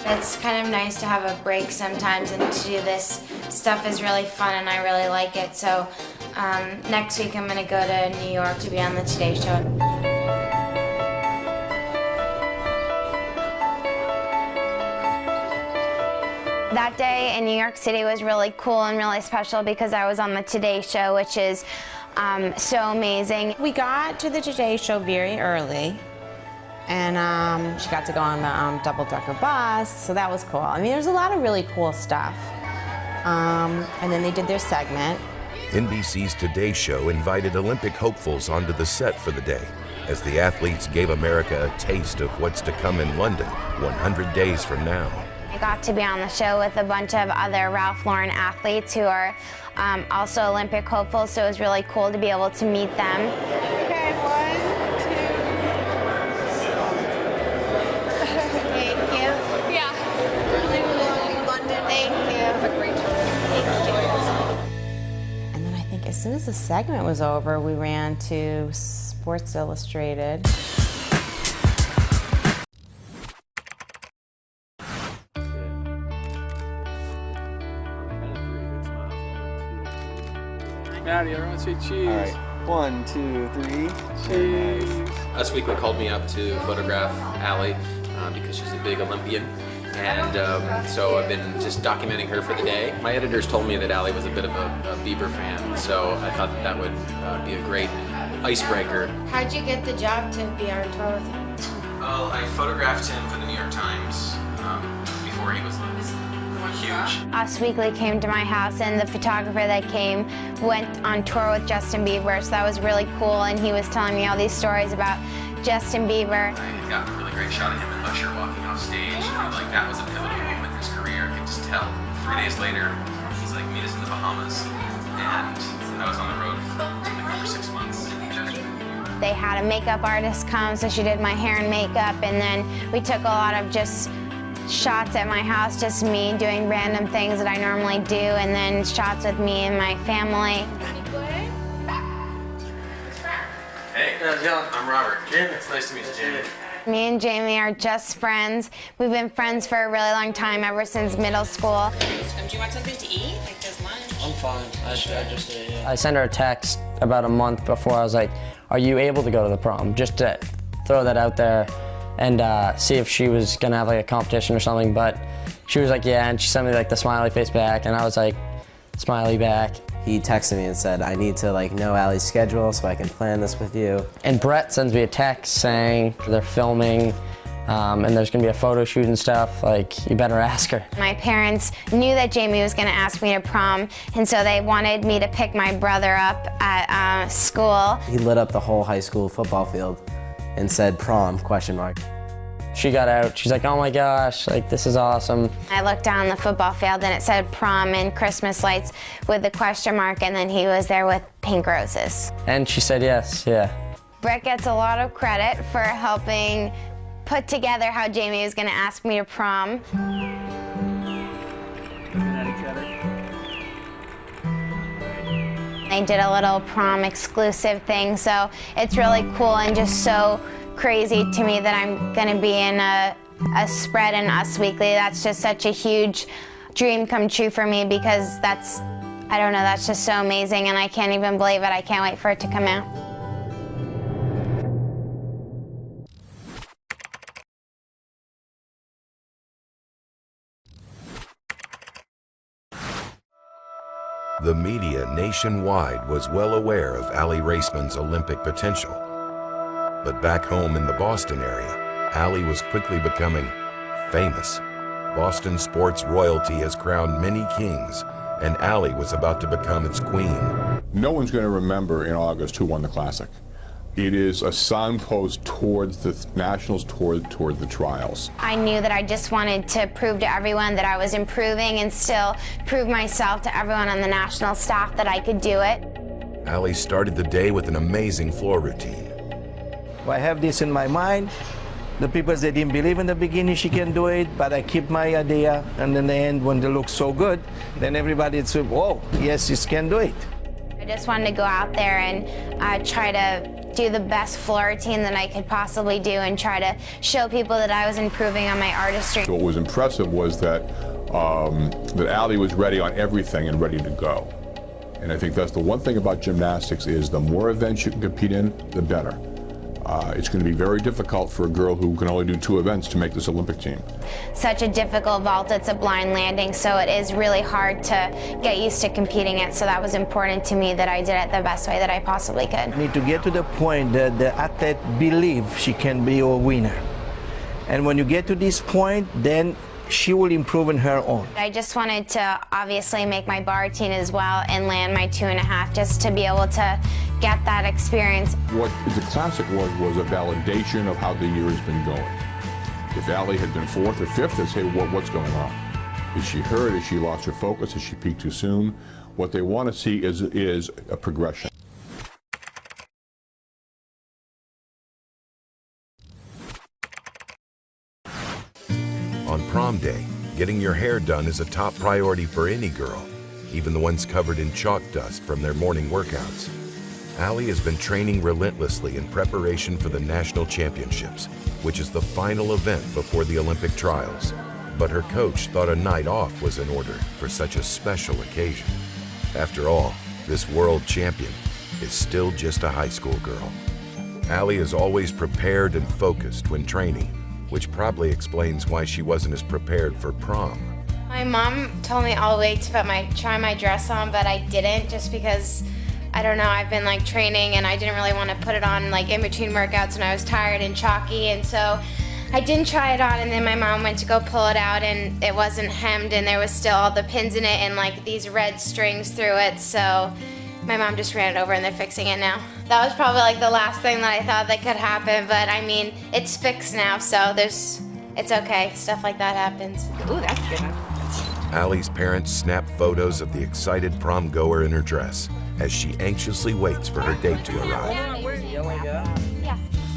It's kind of nice to have a break sometimes, and to do this stuff is really fun, and I really like it. So next week I'm going to go to New York to be on the Today Show. That day in New York City was really cool and really special because I was on the Today Show, which is so amazing. We got to the Today Show very early, and she got to go on the double-decker bus, so that was cool. I mean, there's a lot of really cool stuff. And then they did their segment. NBC's Today Show invited Olympic hopefuls onto the set for the day, as the athletes gave America a taste of what's to come in London 100 days from now. I got to be on the show with a bunch of other Ralph Lauren athletes who are also Olympic hopefuls, so it was really cool to be able to meet them. Okay, 1, 2. Thank you. Yeah. Really, really London. Thank you. Have a great time. And then I think as soon as the segment was over, we ran to Sports Illustrated. Maddie, everyone say cheese. All right. 1, 2, 3. Cheese. Us Weekly called me up to photograph Aly because she's a big Olympian. And so I've been just documenting her for the day. My editors told me that Aly was a bit of a Bieber fan, so I thought that that would be a great icebreaker. How'd you get the job to be on tour with him? Well, I photographed him for the New York Times before he was huge. Us Weekly came to my house, and the photographer that came went on tour with Justin Bieber, so that was really cool, and he was telling me all these stories about Justin Bieber. I got a really great shot of him in Usher walking off stage. Like that was a pivotal moment in his career. I could just tell. 3 days later, he's like, meet us in the Bahamas. And I was on the road for 6 months. They had a makeup artist come, so she did my hair and makeup, and then we took a lot of just shots at my house, just me doing random things that I normally do, and then shots with me and my family. Hey, how's it going? I'm Robert. Jamie. It's nice to meet you, Jamie. Me and Jamie are just friends. We've been friends for a really long time, ever since middle school. Do you want something to eat? Like just lunch? I'm fine. I just ate, yeah. I sent her a text about a month before. I was like, are you able to go to the prom? Just to throw that out there and see if she was gonna have like a competition or something. But she was like, yeah, and she sent me like the smiley face back, and I was like, smiley back. He texted me and said, I need to know Aly's schedule so I can plan this with you. And Brett sends me a text saying they're filming and there's gonna be a photo shoot and stuff. Like, you better ask her. My parents knew that Jamie was gonna ask me to prom, and so they wanted me to pick my brother up at school. He lit up the whole high school football field and said prom, ? She got out, she's like, oh my gosh, like this is awesome. I looked down the football field and it said prom and Christmas lights with the question mark, and then he was there with pink roses. And she said yes, yeah. Brett gets a lot of credit for helping put together how Jamie was gonna ask me to prom. They did a little prom exclusive thing, so it's really cool and just so crazy to me that I'm gonna be in a spread in Us Weekly. That's just such a huge dream come true for me, because that's, I don't know, that's just so amazing, and I can't even believe it. I can't wait for it to come out. The media nationwide was well aware of Aly Raisman's Olympic potential. But back home in the Boston area, Aly was quickly becoming famous. Boston sports royalty has crowned many kings, and Aly was about to become its queen. No one's going to remember in August who won the Classic. It is a signpost towards the nationals, toward the trials. I knew that I just wanted to prove to everyone that I was improving, and still prove myself to everyone on the national staff that I could do it. Aly started the day with an amazing floor routine. I have this in my mind. The people, they didn't believe in the beginning she can do it, but I keep my idea, and in the end, when they look so good, then everybody said, whoa, yes, she can do it. I just wanted to go out there and try to do the best floor routine that I could possibly do, and try to show people that I was improving on my artistry. What was impressive was that Aly was ready on everything and ready to go. And I think that's the one thing about gymnastics, is the more events you can compete in, the better. It's going to be very difficult for a girl who can only do 2 events to make this Olympic team. Such a difficult vault, it's a blind landing, so it is really hard to get used to competing it, so that was important to me that I did it the best way that I possibly could. You need to get to the point that the athlete believes she can be a winner. And when you get to this point, then she will improve on her own. I just wanted to obviously make my bar routine as well and land my 2.5, just to be able to get that experience. What the Classic was a validation of how the year has been going. If Aly had been 4th or 5th, they'd say, what's going on? Is she hurt? Has she lost her focus? Has she peaked too soon? What they want to see is a progression. On prom day, getting your hair done is a top priority for any girl, even the ones covered in chalk dust from their morning workouts. Aly has been training relentlessly in preparation for the national championships, which is the final event before the Olympic trials. But her coach thought a night off was in order for such a special occasion. After all, this world champion is still just a high school girl. Aly is always prepared and focused when training, which probably explains why she wasn't as prepared for prom. My mom told me I'll wait to try my dress on, but I didn't, just because, I don't know, I've been training and I didn't really want to put it on in between workouts when I was tired and chalky, and so I didn't try it on, and then my mom went to go pull it out and it wasn't hemmed, and there was still all the pins in it and these red strings through it, so My mom just ran it over and they're fixing it now. That was probably like the last thing that I thought that could happen, but I mean, it's fixed now, so it's okay. Stuff like that happens. Ooh, that's good. Aly's parents snap photos of the excited prom goer in her dress as she anxiously waits for her date to arrive.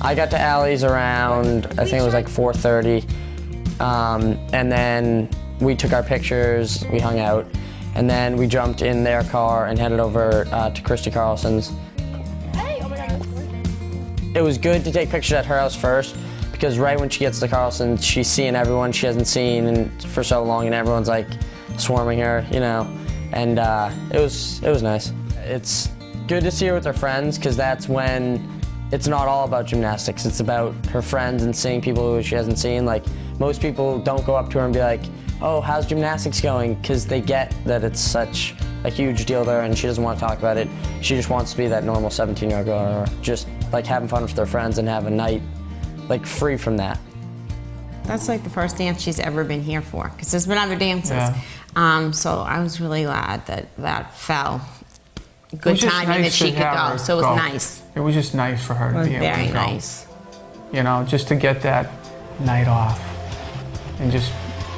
I got to Aly's around, I think it was like 4:30, and then we took our pictures, we hung out, and then we jumped in their car and headed over to Christy Carlson's. It was good to take pictures at her house first, because right when she gets to Carlson's, she's seeing everyone she hasn't seen for so long, and everyone's like swarming her, you know, and it was nice. It's good to see her with her friends, because that's when it's not all about gymnastics. It's about her friends and seeing people who she hasn't seen. Like, most people don't go up to her and be like, oh, how's gymnastics going? Because they get that it's such a huge deal there and she doesn't want to talk about it. She just wants to be that normal 17-year-old girl, or just like having fun with their friends and have a night like free from that. That's like the first dance she's ever been here for, because there's been other dances. Yeah. So I was really glad that fell. Good timing that she could go, so it was nice. It was just nice for her to be able to go. Very nice. You know, just to get that night off and just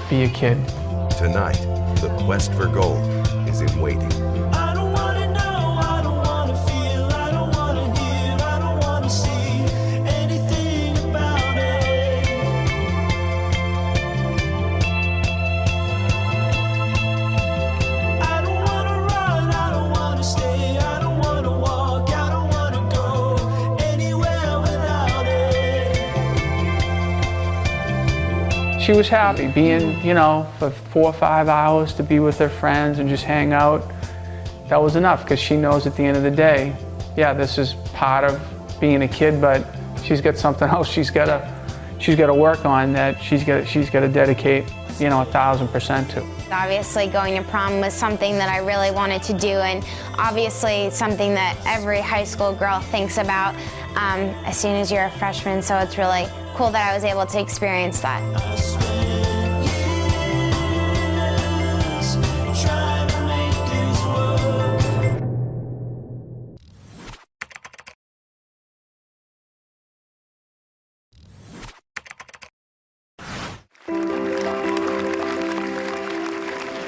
be a kid. Tonight, the quest for gold is in waiting. I don't want to know, I don't want to feel, I don't want to hear, I don't want to see anything about it. I don't want to run, I don't want to stay, I don't want to walk, I don't want to go anywhere without it. She was happy being, you know, for 4 or 5 hours to be with her friends and just hang out. That was enough, because she knows at the end of the day, yeah, this is part of being a kid, but she's got something else she's got to work on that she's got to dedicate, you know, 1,000% to. Obviously, going to prom was something that I really wanted to do, and obviously something that every high school girl thinks about as soon as you're a freshman, so it's really cool that I was able to experience that.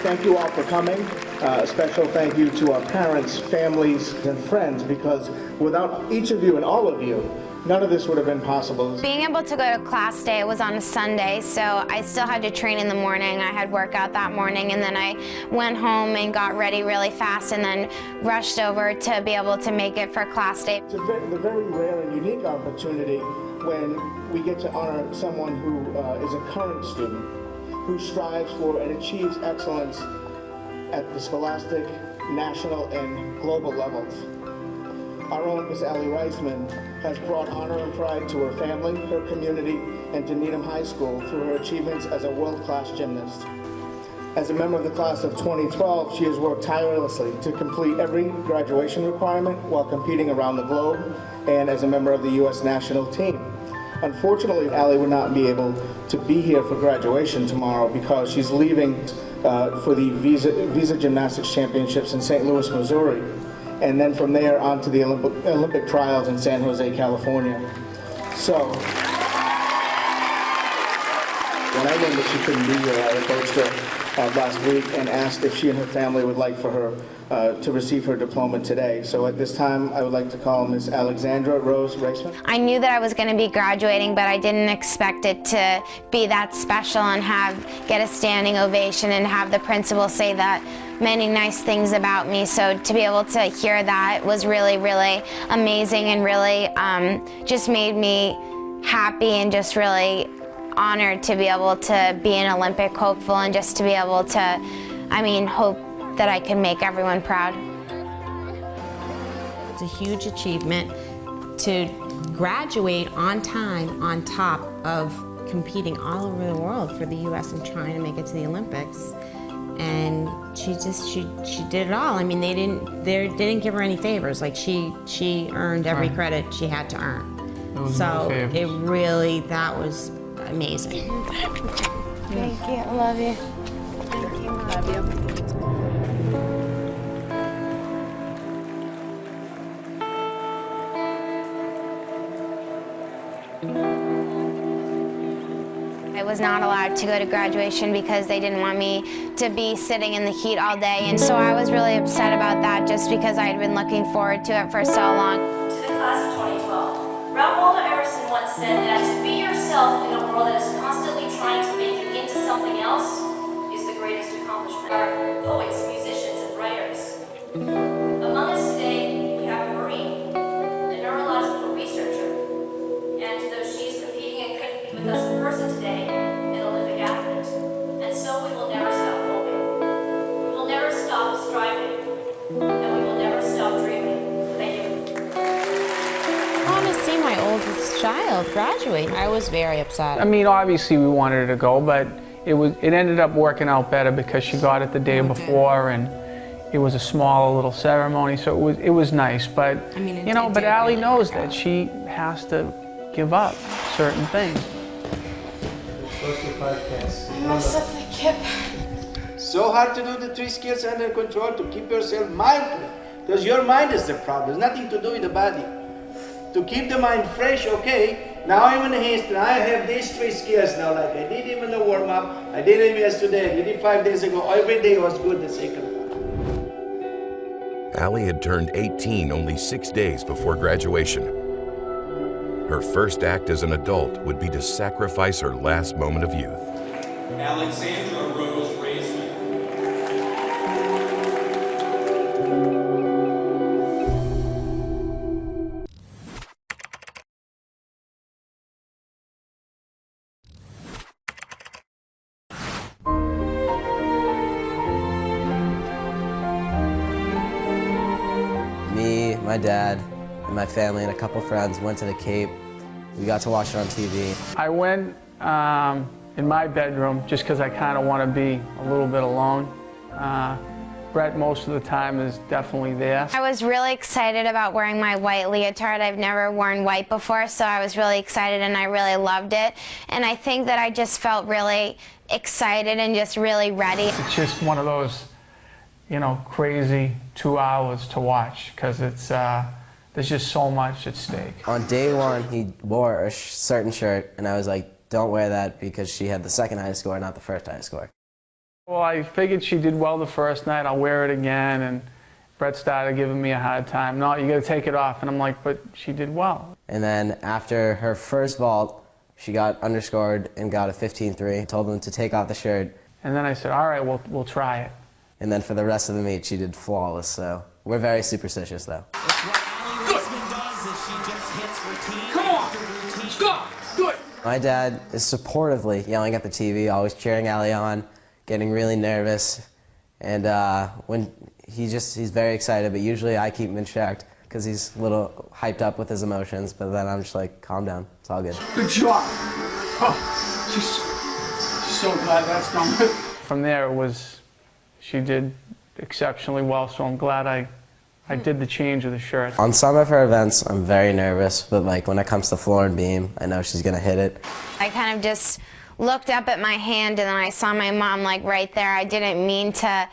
Thank you all for coming. A special thank you to our parents, families, and friends, because without each of you and all of you, none of this would have been possible. Being able to go to class day, it was on a Sunday, so I still had to train in the morning. I had workout that morning, and then I went home and got ready really fast and then rushed over to be able to make it for class day. It's a very rare and unique opportunity when we get to honor someone who is a current student, who strives for and achieves excellence at the scholastic, national, and global levels. Our own Miss Aly Raisman has brought honor and pride to her family, her community, and to Needham High School through her achievements as a world-class gymnast. As a member of the class of 2012, she has worked tirelessly to complete every graduation requirement while competing around the globe and as a member of the U.S. national team. Unfortunately, Aly would not be able to be here for graduation tomorrow because she's leaving for the Visa Gymnastics Championships in St. Louis, Missouri, and then from there on to the Olympic trials in San Jose, California. So, when I learned that she couldn't be here, I approached her last week and asked if she and her family would like for her to receive her diploma today. So at this time, I would like to call Miss Alexandra Rose Raisman. I knew that I was going to be graduating, but I didn't expect it to be that special and get a standing ovation and have the principal say that many nice things about me. So to be able to hear that was really, really amazing and really just made me happy and just really honored to be able to be an Olympic hopeful and just to be able to, hope that I can make everyone proud. It's a huge achievement to graduate on time on top of competing all over the world for the U.S. and trying to make it to the Olympics. And she did it all. They didn't give her any favors. Like she earned every credit she had to earn. So it really, that was amazing. Thank you. I love you. Thank you. Love you. I was not allowed to go to graduation because they didn't want me to be sitting in the heat all day, and so I was really upset about that just because I had been looking forward to it for so long. To the class of 2012, Ralph Waldo Emerson once said that to be yourself in a world that is constantly trying to make you into something else is the greatest accomplishment. Our poets, musicians, and writers. Among us today, we have a Marine, a neurological researcher, and though she's competing and couldn't be with us in person today, an Olympic athlete. And so we will never stop hoping. We will never stop striving, and we will never stop dreaming. Thank you. I want to see my oldest child graduate. I was very upset. I mean, obviously we wanted her to go, but it ended up working out better because she got it the day before, and it was a small little ceremony, so it was nice. But I mean, you know, but Aly knows that she has to give up certain things. So hard to do the 3 skills under control to keep yourself mindful, because your mind is the problem. It's nothing to do with the body. To keep the mind fresh, okay, now I'm in haste, and I have these 3 skills now, like I did him in the warm-up, I did him yesterday, I did it 5 days ago, every day was good the second time. Aly had turned 18 only 6 days before graduation. Her first act as an adult would be to sacrifice her last moment of youth. Alexandra Rose Raisman. Me, my dad, and my family and a couple friends went to the Cape. We got to watch it on TV. I went in my bedroom just because I kind of want to be a little bit alone. Brett most of the time is definitely there. I was really excited about wearing my white leotard. I've never worn white before, so I was really excited and I really loved it. And I think that I just felt really excited and just really ready. It's just one of those, you know, crazy 2 hours to watch because it's there's just so much at stake. On day 1, he wore a certain shirt, and I was like, don't wear that because she had the second highest score, not the first highest score. Well, I figured she did well the first night, I'll wear it again, and Brett started giving me a hard time. No, you gotta take it off, and I'm like, but she did well. And then after her first vault, she got underscored and got a 15.3. Told them to take off the shirt. And then I said, all right, we'll try it. And then for the rest of the meet, she did flawless, so we're very superstitious, though. Come on! Stop! Do it! My dad is supportively yelling at the TV, always cheering Aly on, getting really nervous. And when he's very excited, but usually I keep him in check because he's a little hyped up with his emotions, but then I'm just like, calm down, it's all good. Good job! Oh, she's so glad that's done. From there, she did exceptionally well, so I'm glad I did the change of the shirt. On some of her events, I'm very nervous, but like when it comes to floor and beam, I know she's gonna hit it. I kind of just looked up at my hand and then I saw my mom like right there. I didn't mean to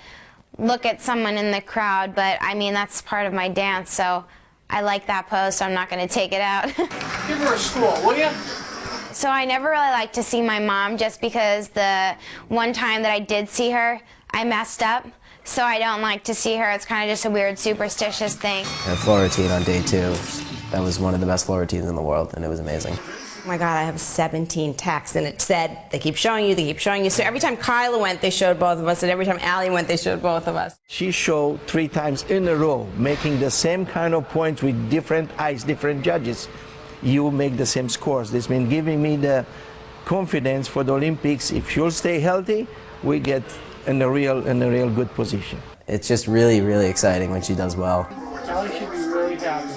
look at someone in the crowd, but I mean, that's part of my dance, so I like that pose, so I'm not gonna take it out. Give her a score, will you? So I never really liked to see my mom just because the one time that I did see her, I messed up. So I don't like to see her. It's kind of just a weird superstitious thing. Her floor routine on day 2, that was one of the best floor routines in the world, and it was amazing. Oh my God, I have 17 texts, and it said, they keep showing you, they keep showing you. So every time Kyla went, they showed both of us, and every time Aly went, they showed both of us. She showed 3 times in a row, making the same kind of points with different eyes, different judges. You make the same scores. This means giving me the confidence for the Olympics. If she'll stay healthy, we get in a real good position. It's just really, really exciting when she does well. Aly should be really happy.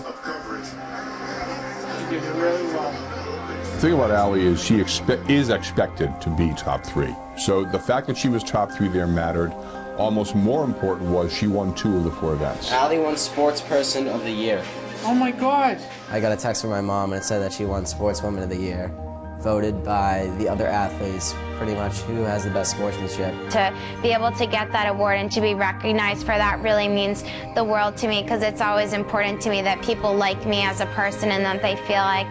She did really well. The thing about Aly is she is expected to be top 3. So the fact that she was top 3 there mattered. Almost more important was she won 2 of the 4 events. Aly won Sportsperson of the Year. Oh my God! I got a text from my mom and it said that she won Sportswoman of the Year, voted by the other athletes, pretty much who has the best sportsmanship. To be able to get that award and to be recognized for that really means the world to me, because it's always important to me that people like me as a person and that they feel like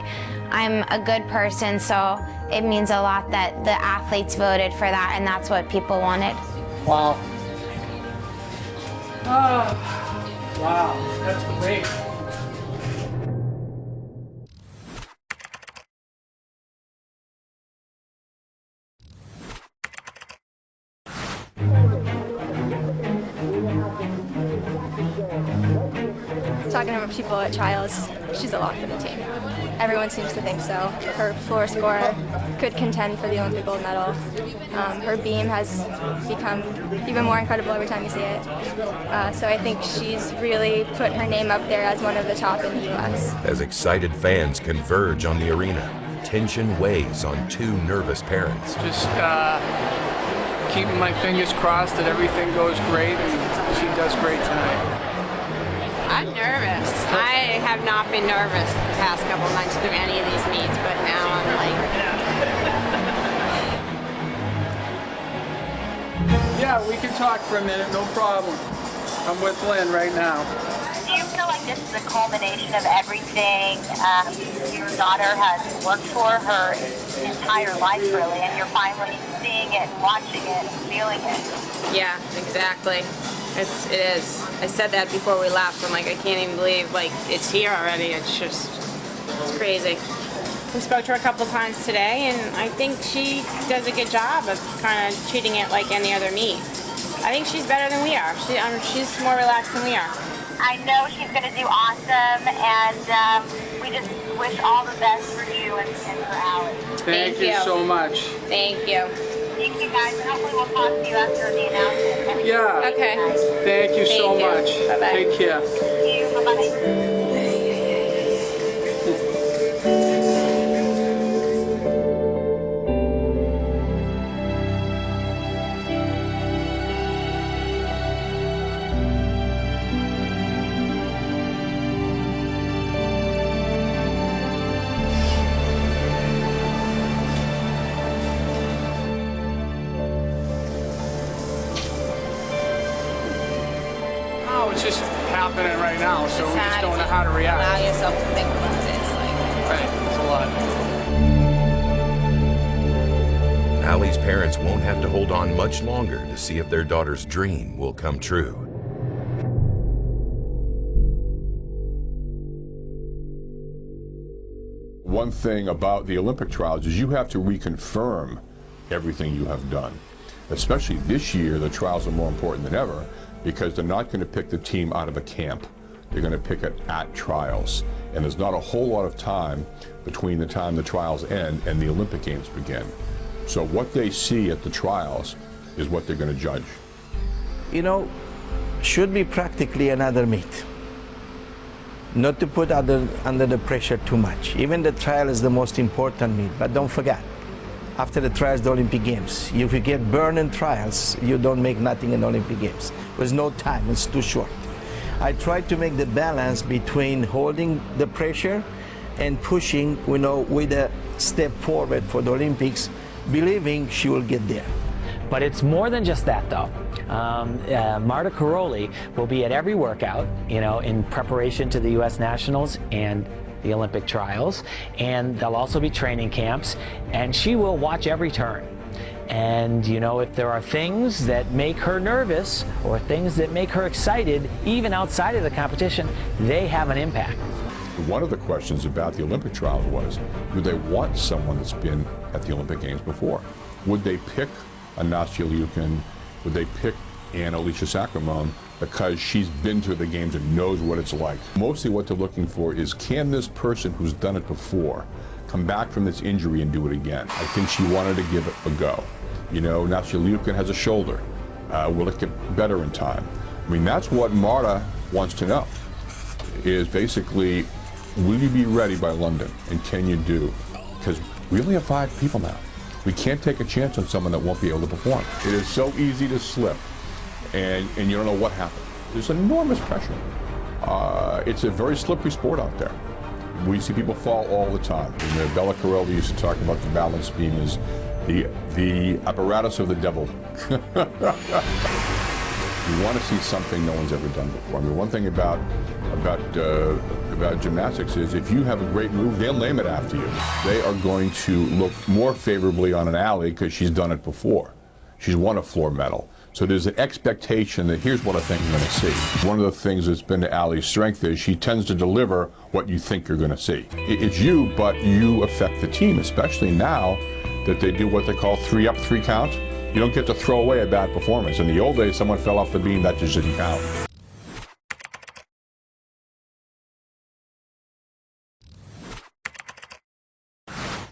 I'm a good person, so it means a lot that the athletes voted for that, and that's what people wanted. Wow. Oh, wow, that's great. Talking to people at trials, she's a lock for the team. Everyone seems to think so. Her floor score could contend for the Olympic gold medal. Her beam has become even more incredible every time you see it. So I think she's really put her name up there as one of the top in the U.S. As excited fans converge on the arena, tension weighs on two nervous parents. Just keeping my fingers crossed that everything goes great and she does great tonight. I'm nervous. I have not been nervous the past couple months through any of these meets, but now I'm like... Yeah, we can talk for a minute, no problem. I'm with Lynn right now. Do you feel like this is a culmination of everything your daughter has worked for her entire life, really, and you're finally seeing it, watching it, feeling it? Yeah, exactly. It is. I said that before we left. I'm like, I can't even believe, like, it's here already. It's just, it's crazy. We spoke to her a couple times today, and I think she does a good job of kind of treating it like any other meet. I think she's better than we are. She's more relaxed than we are. I know she's going to do awesome, and we just wish all the best for you and for Aly. Thank you so much. Thank you. Thank you, guys, and hopefully we'll talk to you after the announcement. Yeah. Okay. Thank you so much. Bye-bye. Take care. Thank you. Bye-bye. It's just happening right now, so we just don't know how to react. Allow yourself to think about it. It's like... Right, it's a lot. Aly's parents won't have to hold on much longer to see if their daughter's dream will come true. One thing about the Olympic trials is you have to reconfirm everything you have done. Especially this year, the trials are more important than ever, because they're not going to pick the team out of a camp. They're going to pick it at trials. And there's not a whole lot of time between the time the trials end and the Olympic Games begin. So what they see at the trials is what they're going to judge. You know, should be practically another meet. Not to put under the pressure too much. Even the trial is the most important meet, but don't forget, after the trials, the Olympic Games. If you get burned in trials, you don't make nothing in the Olympic Games. There's no time, it's too short. I try to make the balance between holding the pressure and pushing, you know, with a step forward for the Olympics, believing she will get there. But it's more than just that, though. Marta Karolyi will be at every workout, you know, in preparation to the U.S. Nationals and the Olympic trials, and there'll also be training camps, and she will watch every turn. And you know, if there are things that make her nervous or things that make her excited, even outside of the competition, they have an impact. One of the questions about the Olympic trials was, do they want someone that's been at the Olympic Games before? Would they pick a Nastia Liukin? Would they pick Alicia Sacramone because she's been to the games and knows what it's like? Mostly what they're looking for is, can this person who's done it before come back from this injury and do it again? I think she wanted to give it a go. You know, Nastia Liukin has a shoulder. Will it get better in time? I mean, that's what Marta wants to know, is basically, will you be ready by London, and can you do? Because we only have 5 people now. We can't take a chance on someone that won't be able to perform. It is so easy to slip, and you don't know what happened. There's enormous pressure. It's a very slippery sport out there. We see people fall all the time. And Bella Karolyi used to talk about the balance beam as the apparatus of the devil. You want to see something no one's ever done before. I mean, one thing about gymnastics is if you have a great move, they'll name it after you. They are going to look more favorably on an Aly because she's done it before. She's won a floor medal. So there's an expectation that here's what I think you're going to see. One of the things that's been to Aly's strength is she tends to deliver what you think you're going to see. It's you, but you affect the team, especially now that they do what they call 3 up, 3 count. You don't get to throw away a bad performance. In the old days, someone fell off the beam, that just didn't count.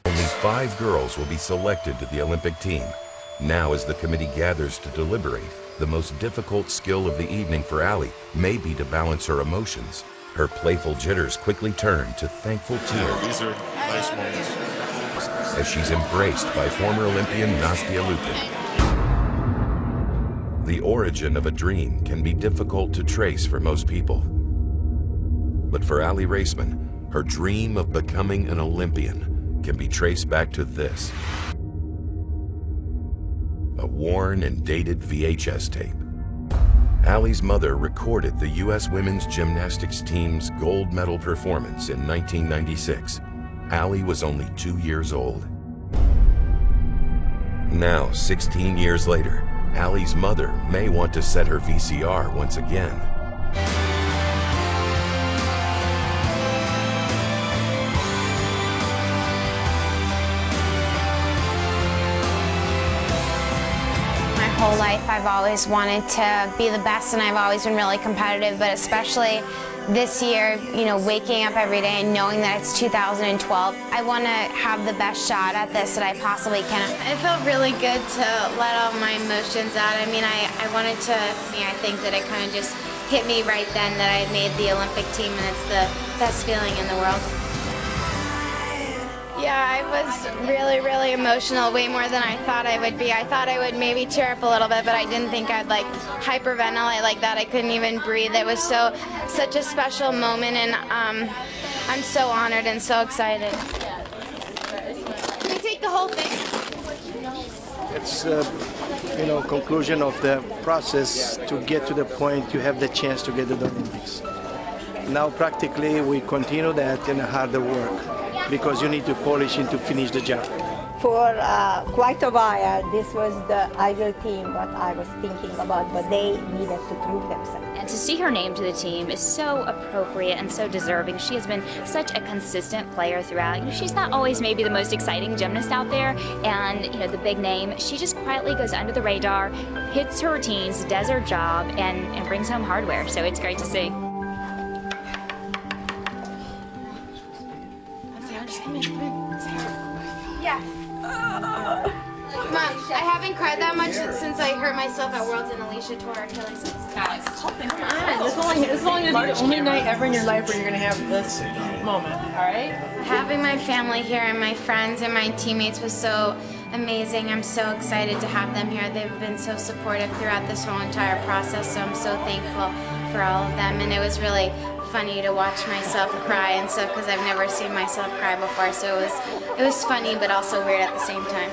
Only 5 girls will be selected to the Olympic team. Now, as the committee gathers to deliberate, the most difficult skill of the evening for Aly may be to balance her emotions. Her playful jitters quickly turn to thankful tears. These are nice moments. As she's embraced by former Olympian Nastia Liukin. The origin of a dream can be difficult to trace for most people. But for Aly Raisman, her dream of becoming an Olympian can be traced back to this. A worn and dated VHS tape. Aly's mother recorded the U.S. women's gymnastics team's gold medal performance in 1996. Aly was only 2 years old. Now, 16 years later, Aly's mother may want to set her VCR once again. My whole life I've always wanted to be the best, and I've always been really competitive, but especially this year, you know, waking up every day and knowing that it's 2012, I want to have the best shot at this that I possibly can. It felt really good to let all my emotions out. I mean, I wanted to, I think that it kind of just hit me right then that I made the Olympic team, and it's the best feeling in the world. Yeah, I was really, really emotional, way more than I thought I would be. I thought I would maybe tear up a little bit, but I didn't think I'd like hyperventilate like that. I couldn't even breathe. It was such a special moment, and I'm so honored and so excited. Can we take the whole thing? It's you know, conclusion of the process to get to the point you have the chance to get to the Olympics. Now practically we continue that in harder work, because you need to polish and to finish the job. For quite a while, this was the ideal team what I was thinking about, but they needed to prove themselves. And to see her named to the team is so appropriate and so deserving. She has been such a consistent player throughout. You know, she's not always maybe the most exciting gymnast out there, and you know, the big name. She just quietly goes under the radar, hits her routines, does her job, and brings home hardware. So it's great to see. Yeah. Mom, I haven't cried that much since I hurt myself at Worlds, and Alicia tore her Achilles. Alex, this is only going to be the only night ever in your life where you're going to have this moment, all right? Having my family here and my friends and my teammates was so amazing. I'm so excited to have them here. They've been so supportive throughout this whole entire process, so I'm so thankful for all of them. And it was really funny to watch myself cry and stuff, because I've never seen myself cry before, so it was funny but also weird at the same time.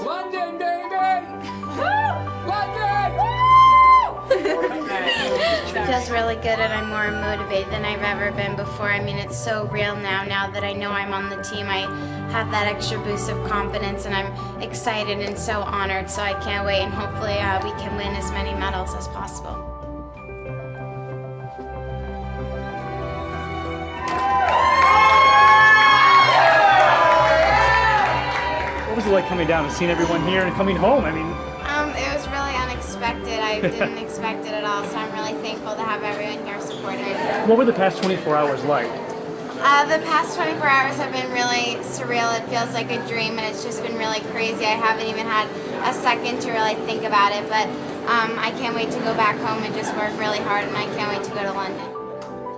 London, baby! London! It feels really good, and I'm more motivated than I've ever been before. I mean, it's so real now that I know I'm on the team. I have that extra boost of confidence, and I'm excited and so honored, so I can't wait, and hopefully we can win as many medals as possible. What was it like coming down and seeing everyone here and coming home? I mean, it was really unexpected. I didn't expect it at all, so I'm really thankful to have everyone here supporting. what were the past 24 hours like? The past 24 hours have been really surreal. It feels like a dream, and it's just been really crazy. I haven't even had a second to really think about it, but I can't wait to go back home and just work really hard, and I can't wait to go to London.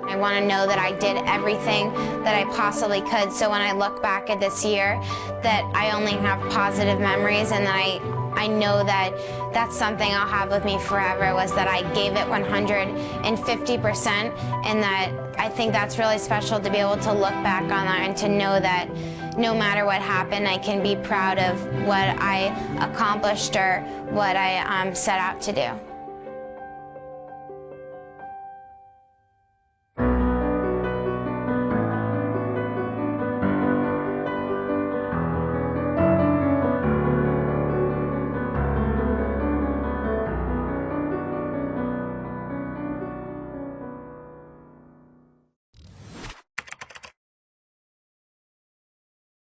I want to know that I did everything that I possibly could, so when I look back at this year, that I only have positive memories, and that I know that that's something I'll have with me forever, was that I gave it 150%, and that I think that's really special to be able to look back on that and to know that, no matter what happened, I can be proud of what I accomplished or what I set out to do.